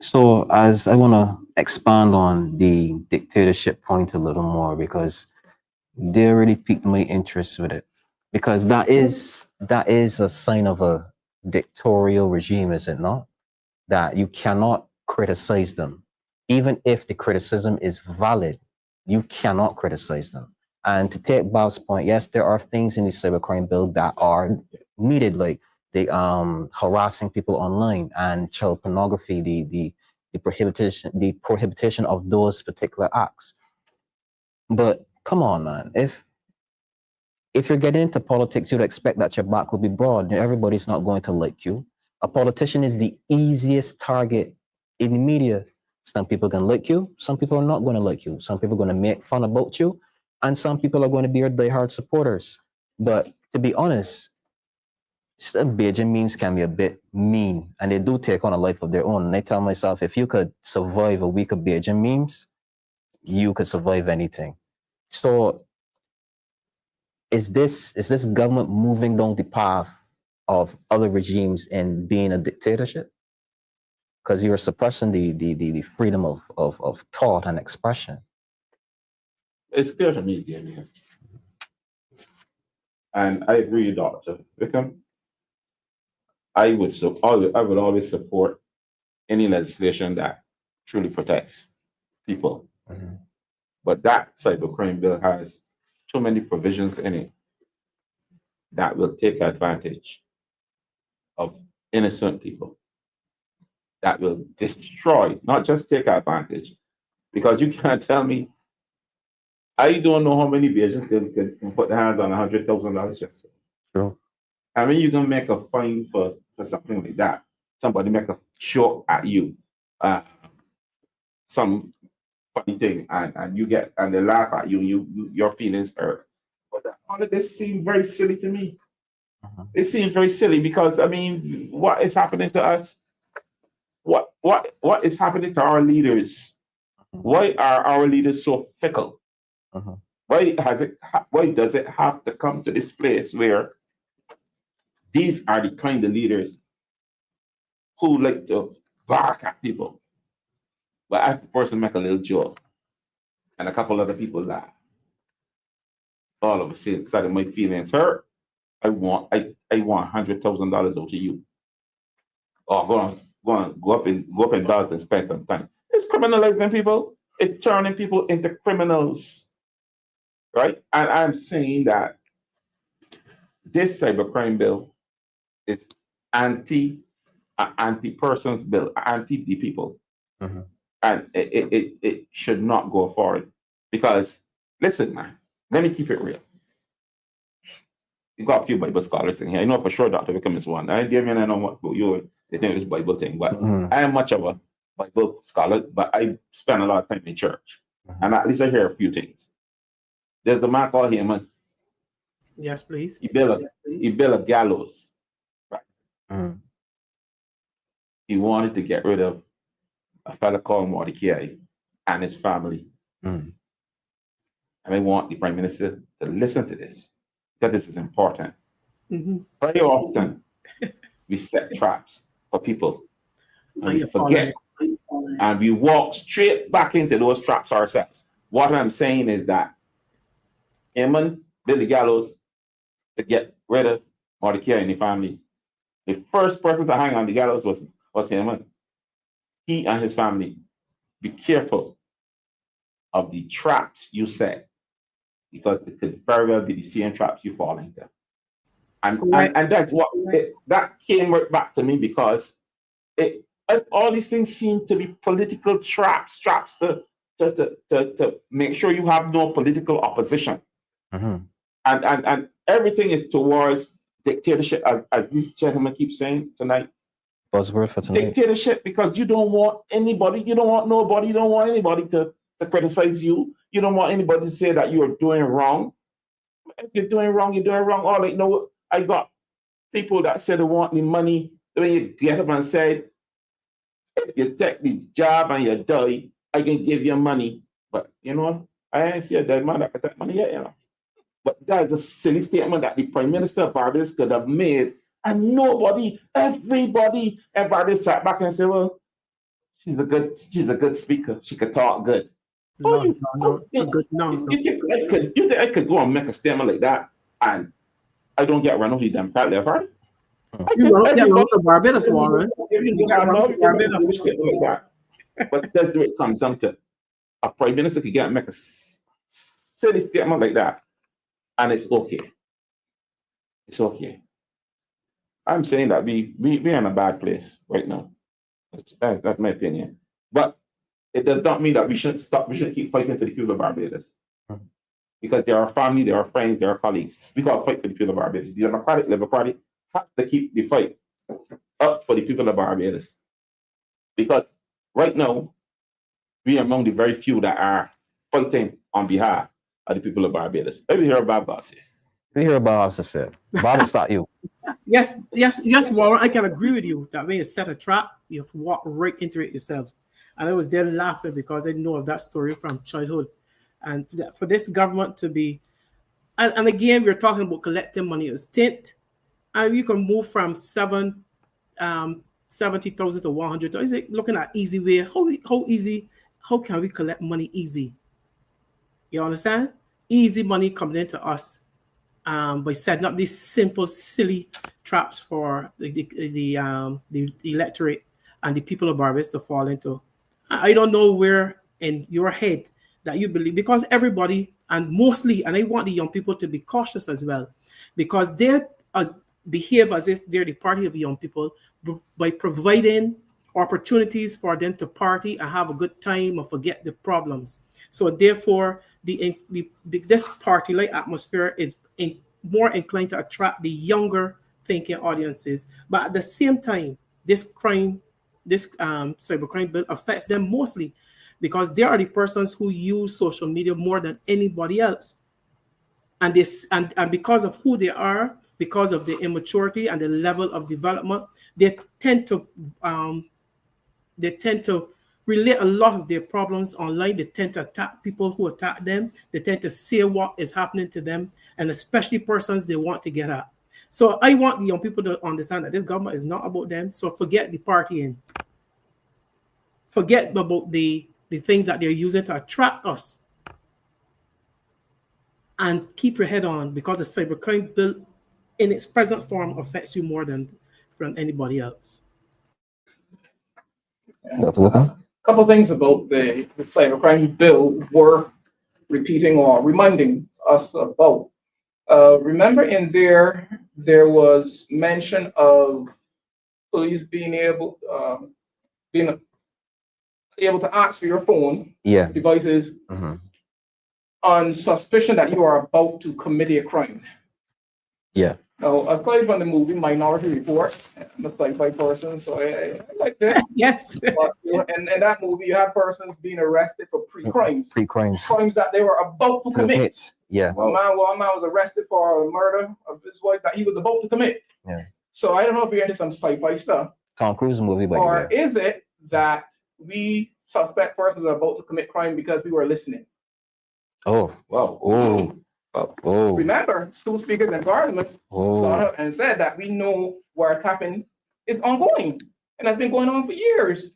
So as I want to expand on the dictatorship point a little more because they really piqued my interest with it, because that is a sign of a dictatorial regime, is it not? That you cannot criticize them, even if the criticism is valid. You cannot criticize them. And to take Bob's point, yes, there are things in the cybercrime bill that are needed, like the harassing people online and child pornography, the prohibition of those particular acts. But come on, man, if you're getting into politics, you'd expect that your back will be broad. Everybody's not going to like you. A politician is the easiest target in the media. Some people can like you, some people are not going to like you. Some people are going to make fun about you, and some people are going to be your diehard supporters. But to be honest, Bajan memes can be a bit mean, and they do take on a life of their own. And I tell myself, if you could survive a week of Bajan memes, you could survive anything. So is this government moving down the path of other regimes and being a dictatorship? Because you're suppressing the freedom of thought and expression. It's clear to me, Damien. And I agree, Dr. Wickham. I would always support any legislation that truly protects people. Mm-hmm. But that cybercrime bill has too many provisions in it that will take advantage of innocent people, that will destroy, not just take advantage. Because you can't tell me, I don't know how many Bajans can put their hands on $100,000. True. I mean, you can make a fine for something like that. Somebody make a joke at you, some funny thing, and you get, and they laugh at you, your feelings hurt. But all of this seems very silly to me. Uh-huh. It seems very silly because, I mean, what is happening to us? What is happening to our leaders Why are our leaders so fickle? Mhm. Why does it have to come to this place where these are the kind of leaders who like to bark at people? But I, the person, make a little joke, and a couple other people laugh. All of a sudden, my feelings hurt. I want $100,000 out of you. Or go up in Dallas and spend some time. It's criminalizing people. It's turning people into criminals, right? And I'm saying that this cybercrime bill is anti-persons bill, anti the people, Mhm. and it should not go forward. Because listen, man, let me keep it real. You got a few Bible scholars in here. I know for sure Dr. Wickham is one. Damien, I know what you they think it's Bible thing, but Mhm. I am much of a Bible scholar, but I spend a lot of time in church. Mhm. And at least I hear a few things. There's the man called Haman. Yes, please. He built a gallows. Right. Mhm. He wanted to get rid of a fella called Mordecai and his family. Mhm. And I want the Prime Minister to listen to this, because this is important. Mhm. Very often we set traps for people and And we you forget, and we walk straight back into those traps ourselves. What I'm saying is that Haman built the gallows to get rid of Mordecai and the family. The first person to hang on the gallows was Haman. He and his family. Be careful of the traps you set, because it could very well be the same traps you fall into. And that's what that came right back to me, because all these things seem to be political traps to make sure you have no political opposition. Mhm. And everything is towards dictatorship, as this gentleman keeps saying tonight. Buzzword for tonight. Dictatorship, because you don't want anybody, you don't want nobody, you don't want anybody to criticize you. You don't want anybody to say that you're doing wrong. If you're doing wrong, you're doing wrong. All I know, I got people that said they want the money. When you get up and say, if you take the job and you die, I can give you money. But you know, I ain't see a dead man that can take money yet, you know. But that is a silly statement that the Prime Minister of Barbados could have made, and everybody sat back and said, well, she's a good speaker. She could talk good. No, a good nonsense. You think I could go and make a statement like that and I don't get run over the Democrat Left Party? You don't get run over Barbados, Warren. You get run over Barbados. Like that. But that's the way it comes down to. A Prime Minister could get and make a silly statement like that, and it's okay. It's okay. I'm saying that we're in a bad place right now. That's my opinion. But it does not mean that we shouldn't stop. We shouldn't keep fighting for the people of Barbados. Because they are family, they are friends, they are colleagues. We got to fight for the people of Barbados. The Democratic Labour Party has to keep the fight up for the people of Barbados. Because right now, we are among the very few that are fighting on behalf of the people of Barbados. Let me hear about Bob say. We hear about Officer said. Bob, it's not you. Yes, Warren. I can agree with you that when you set a trap, you have to walk right into it yourself. And I was there laughing because I know of that story from childhood. And for this government to be, and again, we're talking about collecting money as tint, and you can move from 70,000 to 100,000. Is it looking at easy way? How easy? How can we collect money easy? You understand? Easy money coming into us by setting up these simple, silly traps for the electorate and the people of Barbados to fall into. I don't know where in your head that you believe, because everybody, and mostly, and I want the young people to be cautious as well, because they behave as if they're the party of young people by providing opportunities for them to party and have a good time or forget the problems. So therefore, this party-like atmosphere is more inclined to attract the younger thinking audiences. But at the same time, this cybercrime bill affects them mostly because they are the persons who use social media more than anybody else. And because of who they are, because of the immaturity and the level of development, they tend to relate a lot of their problems online. They tend to attack people who attack them. They tend to say what is happening to them, and especially persons they want to get at. So I want the young people to understand that this government is not about them. So forget the partying. Forget about the things that they're using to attract us. And keep your head on, because the cybercrime bill in its present form affects you more than from anybody else. Dr. Wickham? Couple things about the cybercrime bill worth repeating or reminding us about. Remember in there was mention of police being able to ask for your phone devices on suspicion that you are about to commit a crime. Yeah. Now, aside from the movie Minority Report, I'm a sci-fi person, so I like that. Yes. But in that movie, you have persons being arrested for pre-crimes. Pre-crimes. Crimes that they were about to commit. Yeah. One man was arrested for a murder of his wife that he was about to commit. Yeah. So I don't know if you're into some sci-fi stuff. Tom Cruise movie, by the Or way. is it that we suspect persons are about to commit crime because we were listening? Oh. Wow. Oh. Oh. Remember, two speakers in Parliament got up and said that we know wiretapping is ongoing and has been going on for years.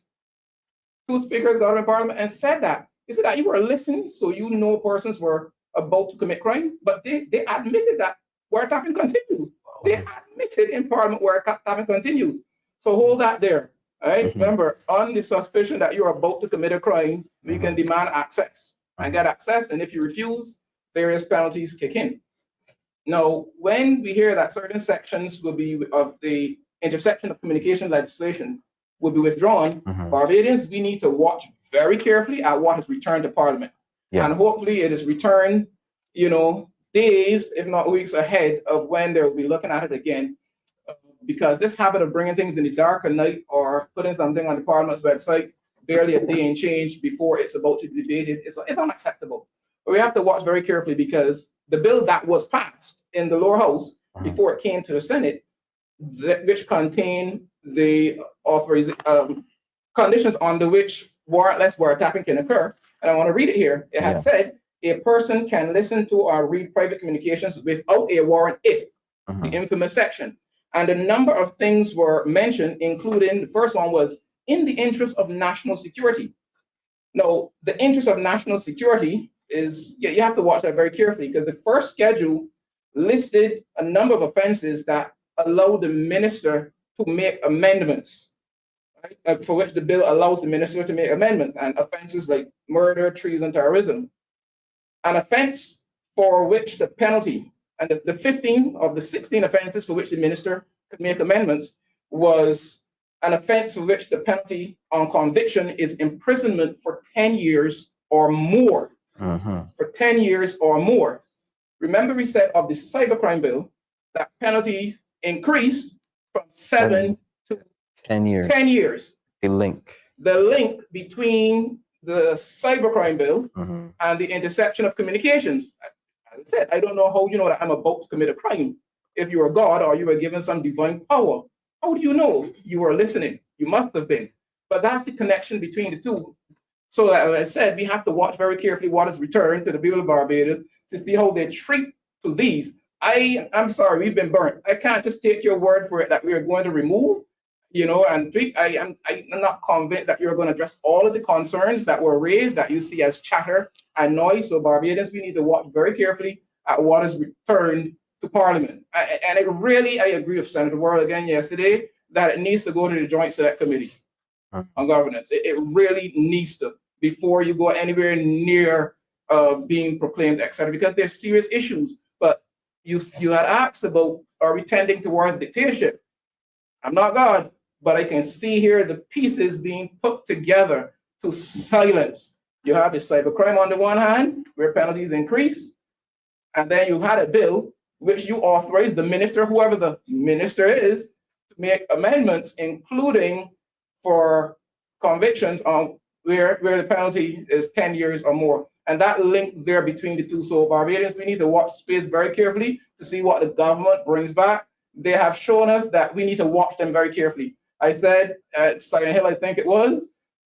Two speakers got up in Parliament and said that. They said that you were listening, so you know persons were about to commit crime, but they admitted that wiretapping continues. They admitted in Parliament wiretapping continues. So hold that there. All right. Remember, on the suspicion that you're about to commit a crime, we can demand access and get access, and if you refuse, various penalties kick in. Now, when we hear that certain sections will be of the intersection of communication legislation will be withdrawn, Barbadians, we need to watch very carefully at what is returned to Parliament. Yeah. And hopefully it is returned, days, if not weeks ahead of when they'll be looking at it again. Because this habit of bringing things in the dark at night or putting something on the Parliament's website barely a day and change before it's about to be debated, it's unacceptable. But we have to watch very carefully because the bill that was passed in the lower house before it came to the Senate, which contained the conditions under which warrantless wiretapping can occur. And I want to read it here. It has said, a person can listen to or read private communications without a warrant if, the infamous section. And a number of things were mentioned, including the first one was in the interest of national security. Now, the interest of national security is, you have to watch that very carefully because the first schedule listed a number of offenses that allow the minister to make amendments, right? For which the bill allows the minister to make amendments, and offenses like murder, treason, terrorism. An offense for which the penalty, and the 15 of the 16 offenses for which the minister could make amendments was an offense for which the penalty on conviction is imprisonment for 10 years or more. For 10 years or more. Remember, we said of the cybercrime bill that penalties increased from 7 to 10 years. 10 years. The link between the cybercrime bill and the interception of communications. As I said, I don't know how you know that I'm about to commit a crime. If you are God or you were given some divine power, how do you know you were listening? You must have been. But that's the connection between the two. So as I said, we have to watch very carefully what is returned to the people of Barbados to see how they treat to these. I'm sorry, we've been burnt. I can't just take your word for it that we are going to remove, and tweak. I'm not convinced that you're going to address all of the concerns that were raised that you see as chatter and noise. So Barbadians, we need to watch very carefully at what is returned to Parliament. And I agree with Senator Worrell again yesterday that it needs to go to the Joint Select Committee on Governance. It really needs to, before you go anywhere near being proclaimed, etc., because there's serious issues. But you had asked about, are we tending towards dictatorship? I'm not God, but I can see here the pieces being put together to silence. You have the cybercrime on the one hand, where penalties increase, and then you had a bill which you authorize the minister, whoever the minister is, to make amendments, including for convictions on where the penalty is 10 years or more. And that link there between the two. So Barbadians, we need to watch space very carefully to see what the government brings back. They have shown us that we need to watch them very carefully. I said at Silent Hill, I think it was,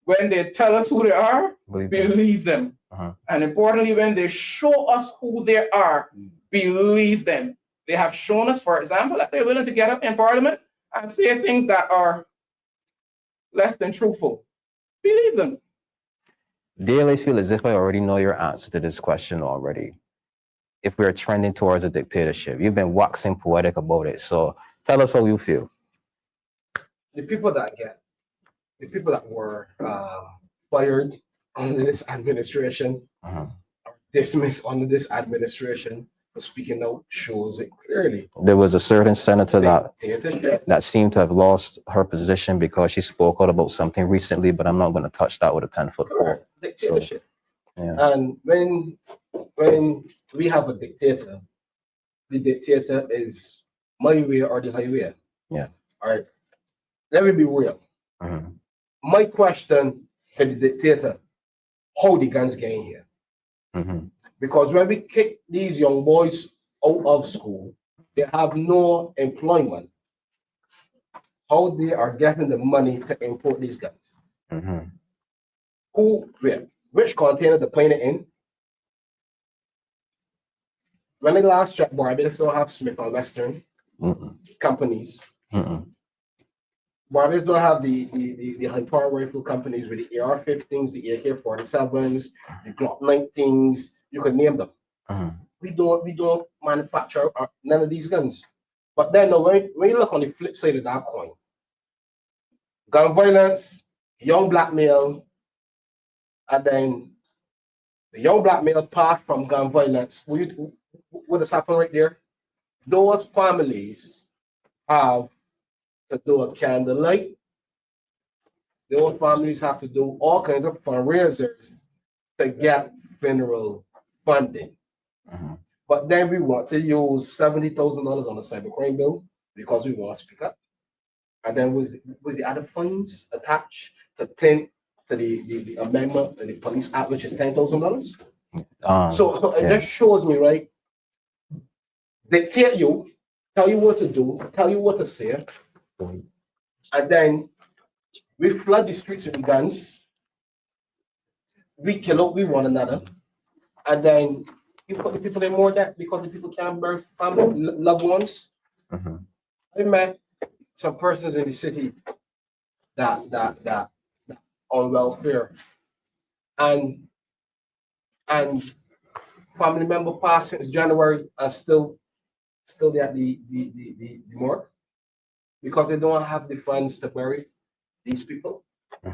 When they tell us who they are, Believe them. believe them. Uh-huh. And importantly, when they show us who they are, believe them. They have shown us, for example, that they're willing to get up in Parliament and say things that are less than truthful. Believe them. Dale, I feel as if I already know your answer to this question already. If we're trending towards a dictatorship, you've been waxing poetic about it. So tell us how you feel. The people that were fired under this administration, Uh-huh. or dismissed under this administration for speaking out, shows it clearly. There was a certain senator Dictatorship. that seemed to have lost her position because she spoke out about something recently, but I'm not going to touch that with a 10-foot pole. Correct. Dictatorship. Yeah. And when we have a dictator, the dictator is my way or the highway. Yeah. All right. Let me be real. Uh-huh. My question to the dictator, how the guns get in here? Uh-huh. Because when we kick these young boys out of school, they have no employment. How they are getting the money to import these guns? Uh-huh. Who, where? Which container they're playing it in? When they last checked, Barbados still have Smith and Western companies. Barbados don't have the high power rifle companies with the AR-15s, the AK-47s, the Glock 19s. You can name them. Uh-huh. We don't manufacture none of these guns. But then when you look on the flip side of that coin, gun violence, young black male, and then the young black male passed from gun violence. What has happened right there? Those families have to do a candlelight. Those families have to do all kinds of fundraisers to get funeral funding. Uh-huh. But then we want to use $70,000 on the cybercrime bill because we want to speak up. And then was the other funds attached to the amendment to the police act, which is $10,000. So it just shows me, right? Dictate you, tell you what to do, tell you what to say, and then we flood the streets with guns. We kill out with one another, and then you put the people in more debt because the people can't bury family, loved ones. Uh-huh. I met some persons in the city that on welfare, and family member passed since January and still they at the morgue because they don't have the funds to bury these people,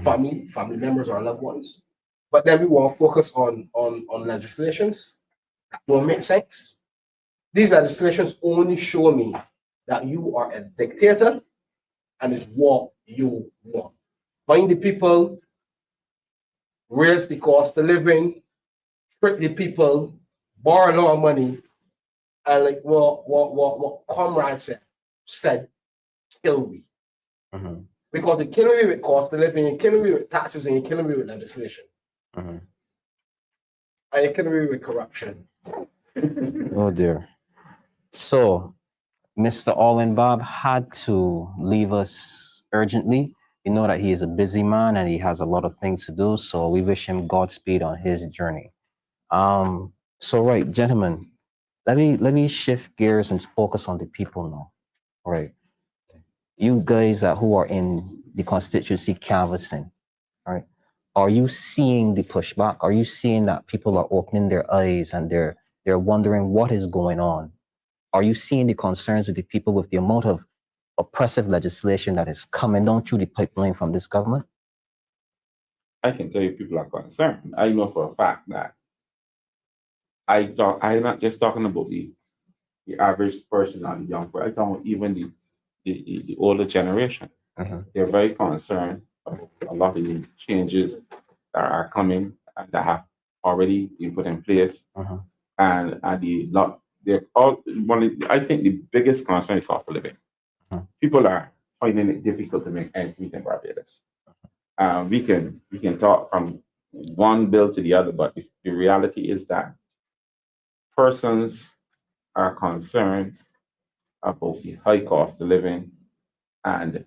family members or loved ones. But then we want to focus on legislations that don't make sense. These legislations only show me that you are a dictator and it's what you want. Find the people, raise the cost of living, trick the people, borrow a lot of money, and like what comrades said, kill me. Uh-huh. Because you're killing me with cost of living, you're killing me with taxes, and you're killing me with legislation. Uh-huh. And you're killing me with corruption. Oh dear. So Mr. Alwyn Babb had to leave us urgently. You know that he is a busy man and he has a lot of things to do. So we wish him Godspeed on his journey. So right, gentlemen, let me shift gears and focus on the people now. All right. You guys who are in the constituency canvassing, all right, are you seeing the pushback? Are you seeing that people are opening their eyes and they're wondering what is going on? Are you seeing the concerns with the people with the amount of oppressive legislation that is coming down through the pipeline from this government? I can tell you people are concerned. I know for a fact that I'm not just talking about the average person or the young person. I'm talking about even the older generation. Uh-huh. They're very concerned about a lot of the changes that are coming and that have already been put in place. Uh-huh. And they're all I think the biggest concern is cost of living. Uh-huh. People are finding it difficult to make ends meet in Barbados. We can talk from one bill to the other, but the reality is that persons are concerned about the high cost of living, and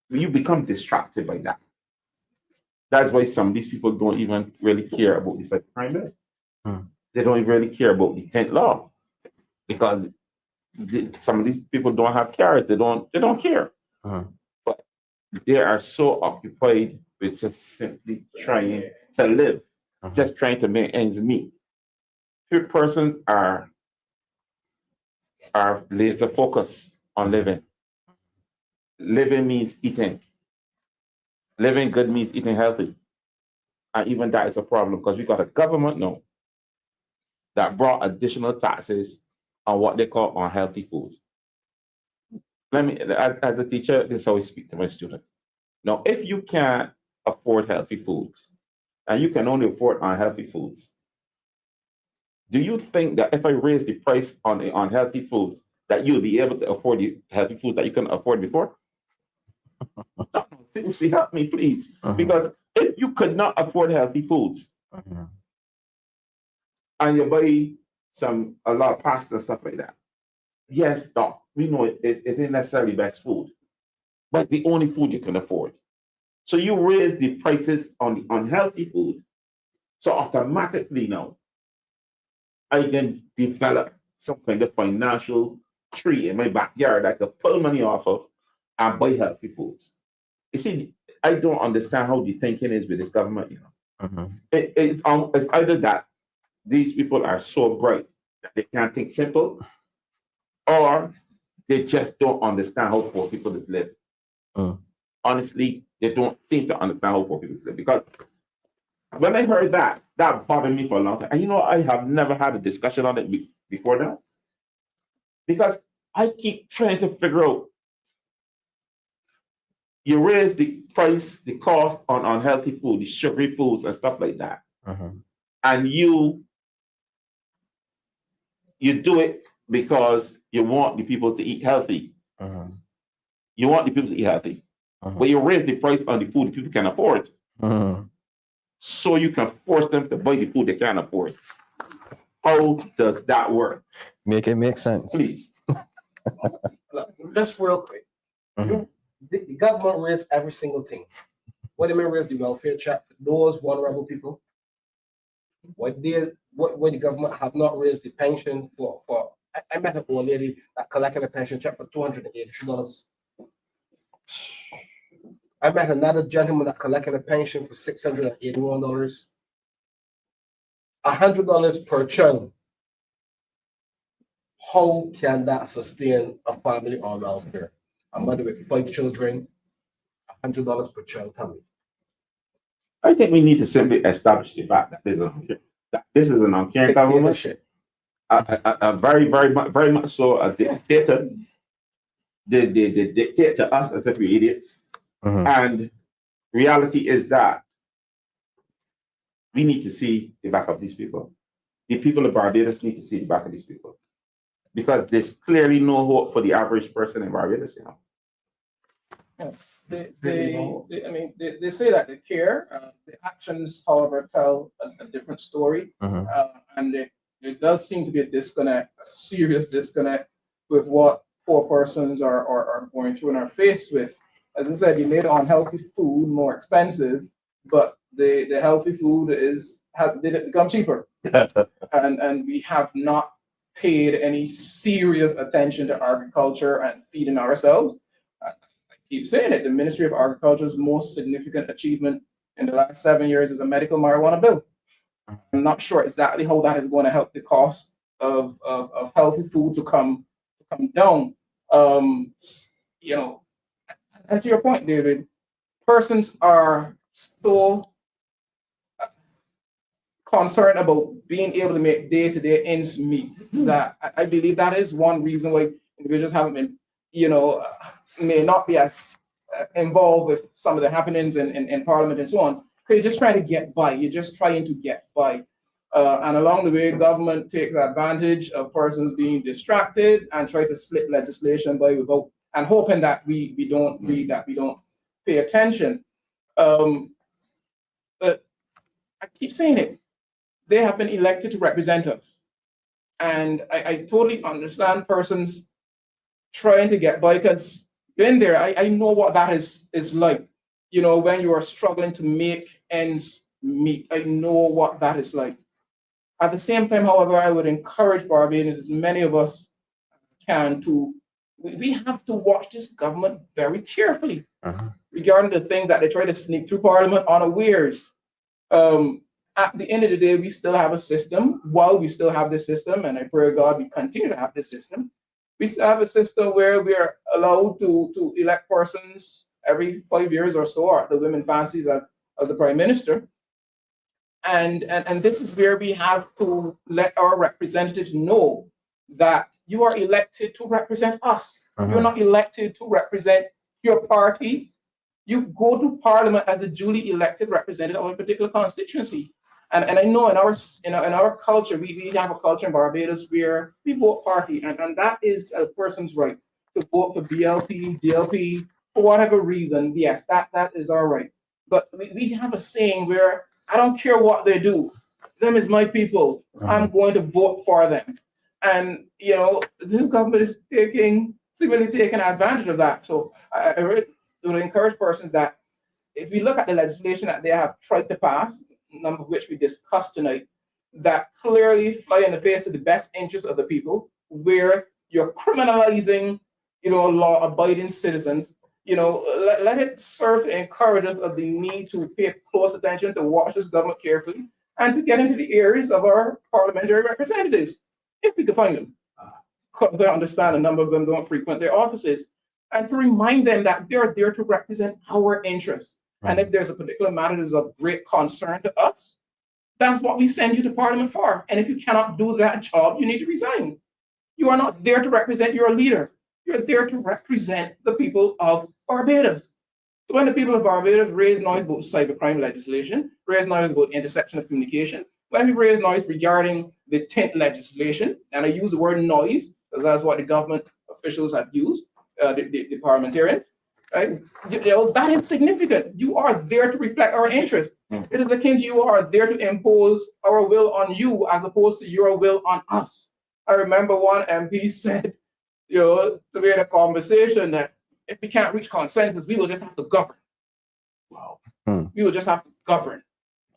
you become distracted by that. That's why some of these people don't even really care about this like crime bill. They don't even really care about the 10th law because some of these people don't have cars. They don't care. But they are so occupied with just simply trying to live, just trying to make ends meet. Few persons are laser focused on living. Living means eating. Living good means eating healthy. And even that is a problem because we got a government now that brought additional taxes on what they call unhealthy foods. As a teacher, this is how I speak to my students. Now, if you can't afford healthy foods and you can only afford unhealthy foods, do you think that if I raise the price on the unhealthy foods, that you'll be able to afford the healthy foods that you couldn't afford before? No, seriously, help me, please. Because if you could not afford healthy foods and you buy a lot of pasta and stuff like that, yes, doc, we know it isn't necessarily best food, but it's the only food you can afford. So you raise the prices on the unhealthy food, so automatically now, I can develop some kind of financial tree in my backyard I could pull money off of and buy healthy foods. You see, I don't understand how the thinking is with this government, you know. It's either that these people are so bright that they can't think simple, or they just don't understand how poor people live. Honestly, they don't seem to understand how poor people live. Because when I heard that bothered me for a long time. And you know, I have never had a discussion on it before now. Because I keep trying to figure out, you raise the price, the cost on unhealthy food, the sugary foods and stuff like that. And you do it because you want the people to eat healthy. You want the people to eat healthy. But you raise the price on the food the people can afford. So you can force them to buy the food they can't afford. How does that work? Make it make sense. Please. Just real quick. The government raised every single thing. What do you mean raise the welfare check for those vulnerable people? What the government have not raised the pension for I met an old lady that collected a pension check for $283. I met another gentleman that collected a pension for $681. $100 per child. How can that sustain a family on welfare? A mother with 5 children, $100 per child. Tell me. I think we need to simply establish the fact that this is an uncaring government. A very much so a dictator. They dictate to us as if we're idiots. And reality is that we need to see the back of these people. The people of Barbados need to see the back of these people. Because there's clearly no hope for the average person in Barbados, you know. They say that they care. The actions, however, tell a different story. And there does seem to be a disconnect, a serious disconnect with what poor persons are going through and are faced with. As I said, you made unhealthy food more expensive, but the healthy food didn't become cheaper. and we have not paid any serious attention to agriculture and feeding ourselves. I keep saying it, the Ministry of Agriculture's most significant achievement in the last 7 years is a medical marijuana bill. I'm not sure exactly how that is going to help the cost of healthy food to come down. You know, and to your point, David, persons are so concerned about being able to make day-to-day ends meet that I believe that is one reason why individuals haven't been, may not be as involved with some of the happenings in Parliament and so on. Because you're just trying to get by. You're just trying to get by. And along the way, government takes advantage of persons being distracted and try to slip legislation by without and hoping that we don't read, that we don't pay attention. But I keep saying it. They have been elected to represent us. And I totally understand persons trying to get by because been there. I know what that is like. You know, when you are struggling to make ends meet. I know what that is like. At the same time, however, I would encourage Barbadians, as many of us can, we have to watch this government very carefully regarding the things that they try to sneak through Parliament unawares. At the end of the day, we still have a system. While we still have this system, and I pray God we continue to have this system, we still have a system where we are allowed to elect persons every 5 years or so, or the women fancies of the Prime Minister. And this is where we have to let our representatives know that you are elected to represent us. You're not elected to represent your party. You go to Parliament as a duly elected representative of a particular constituency. And I know in our culture, we have a culture in Barbados where we vote party, and that is a person's right to vote for BLP, DLP, for whatever reason. Yes, that is our right. But we have a saying where I don't care what they do, them is my people. I'm going to vote for them. And you know, this government is seemingly taking advantage of that. So I really would encourage persons that if we look at the legislation that they have tried to pass, a number of which we discussed tonight, that clearly fly in the face of the best interests of the people, where you're criminalizing, you know, law-abiding citizens. You know, let it serve to encourage us of the need to pay close attention, to watch this government carefully, and to get into the areas of our parliamentary representatives, if we can find them. Because I understand a number of them don't frequent their offices. And to remind them that they're there to represent our interests. And if there's a particular matter that is of great concern to us, that's what we send you to Parliament for. And if you cannot do that job, you need to resign. You are not there to represent your leader. You're there to represent the people of Barbados. So when the people of Barbados raise noise about cybercrime legislation, raise noise about intersection of communication, when we raise noise regarding the tint legislation, and I use the word noise, because that's what the government officials have used, the parliamentarians, right? You know, that is significant. You are there to reflect our interests. It is akin to you are there to impose our will on you as opposed to your will on us. I remember one MP said, you know, to be in a conversation that if we can't reach consensus, we will just have to govern. Wow. We will just have to govern.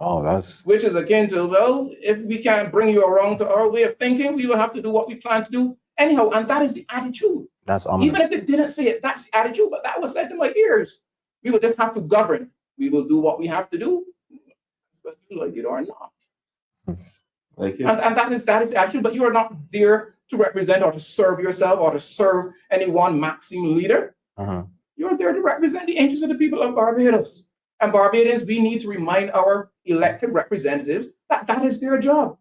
Oh, that's... Which is akin to, well, if we can't bring you around to our way of thinking, we will have to do what we plan to do anyhow. And that is the attitude. That's ominous. Even if they didn't say it, that's the attitude, but that was said to my ears. We will just have to govern. We will do what we have to do, but you like it or not. Like and that is the attitude, but you are not there to represent or to serve yourself or to serve any one maxim leader. You're there to represent the interests of the people of Barbados. And Barbadians, we need to remind our elected representatives that that is their job.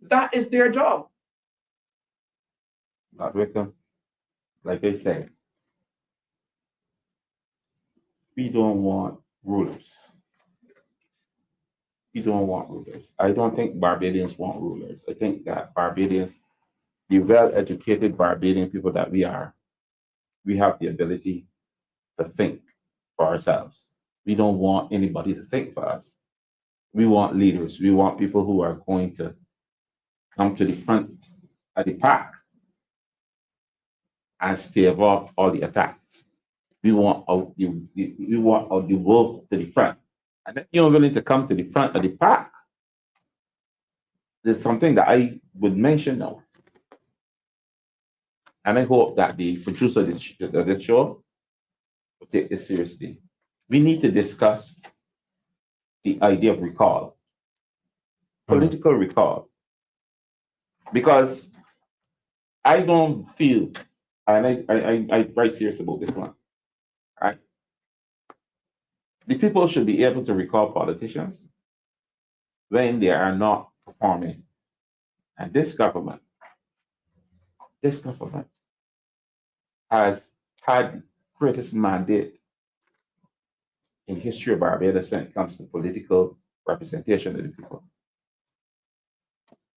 That is their job. Not Wickham. Like I said, we don't want rulers. We don't want rulers. I don't think Barbadians want rulers. I think that Barbadians, the well-educated Barbadian people that we are, we have the ability to think for ourselves. We don't want anybody to think for us. We want leaders. We want people who are going to come to the front of the pack and stave off all the attacks. We want the wolf to the front. And if you're willing to come to the front of the pack, there's something that I would mention now. And I hope that the producer of this show will take this seriously. We need to discuss the idea of recall, political recall, because I don't feel, and I'm very serious about this one, right? The people should be able to recall politicians when they are not performing. And this government has had the greatest mandate in the history of Barbados when it comes to political representation of the people.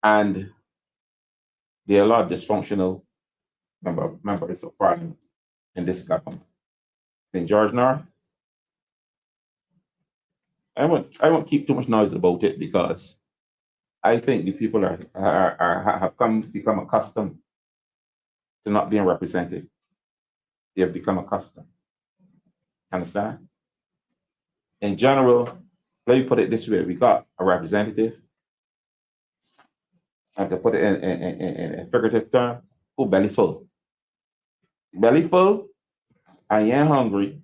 And there are a lot of dysfunctional members of parliament in this government. St. George North, I won't keep too much noise about it because I think the people have become accustomed to not being represented. they have become accustomed. Understand? In general, let me put it this way: we got a representative, and to put it in a figurative term, who belly full. Belly full, and you ain't hungry,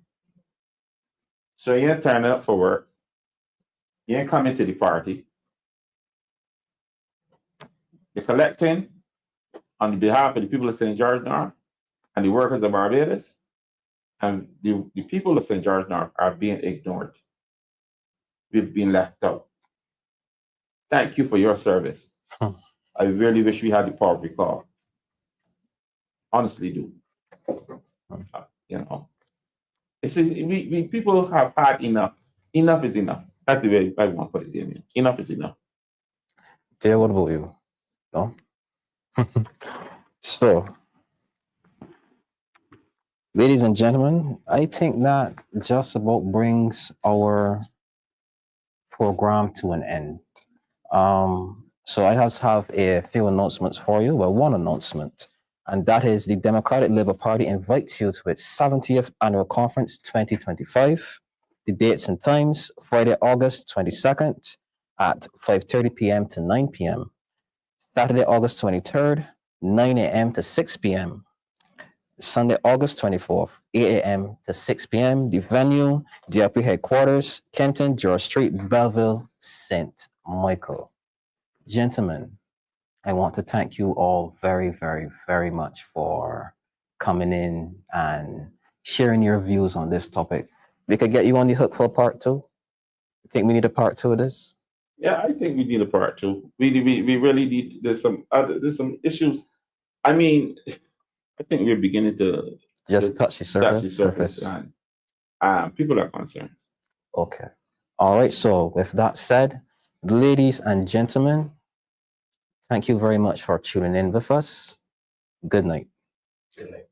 so you ain't turning up for work. You ain't coming to the party. You're collecting on behalf of the people of St. George North and the workers of Barbados, and the people of St. George North are being ignored. We've been left out. Thank you for your service. I really wish we had the power of recall. Honestly, do. You know, it's we people have had enough. Enough is enough. That's the way I want to put it, Damien. Enough is enough. Dear, what about you? No? So, ladies and gentlemen, I think that just about brings our program to an end. So I have a few announcements for you. Well, one announcement, and that is the Democratic Labour Party invites you to its 70th Annual Conference 2025. The dates and times: Friday, August 22nd at 5:30 p.m. to 9 p.m. Saturday, August 23rd, 9 a.m. to 6 p.m. Sunday, August 24th, 8 a.m. to 6 p.m. The venue: DLP headquarters, Kenton, George Street, Belleville, St. Michael. Gentlemen, I want to thank you all very, very, very much for coming in and sharing your views on this topic. We could get you on the hook for part two. You think we need a part two of this? Yeah, I think we need a part two. We really need. There's some issues. I mean, I think we're beginning to Just touch the surface. And people are concerned. Okay. All right. So with that said, ladies and gentlemen, thank you very much for tuning in with us. Good night. Good night.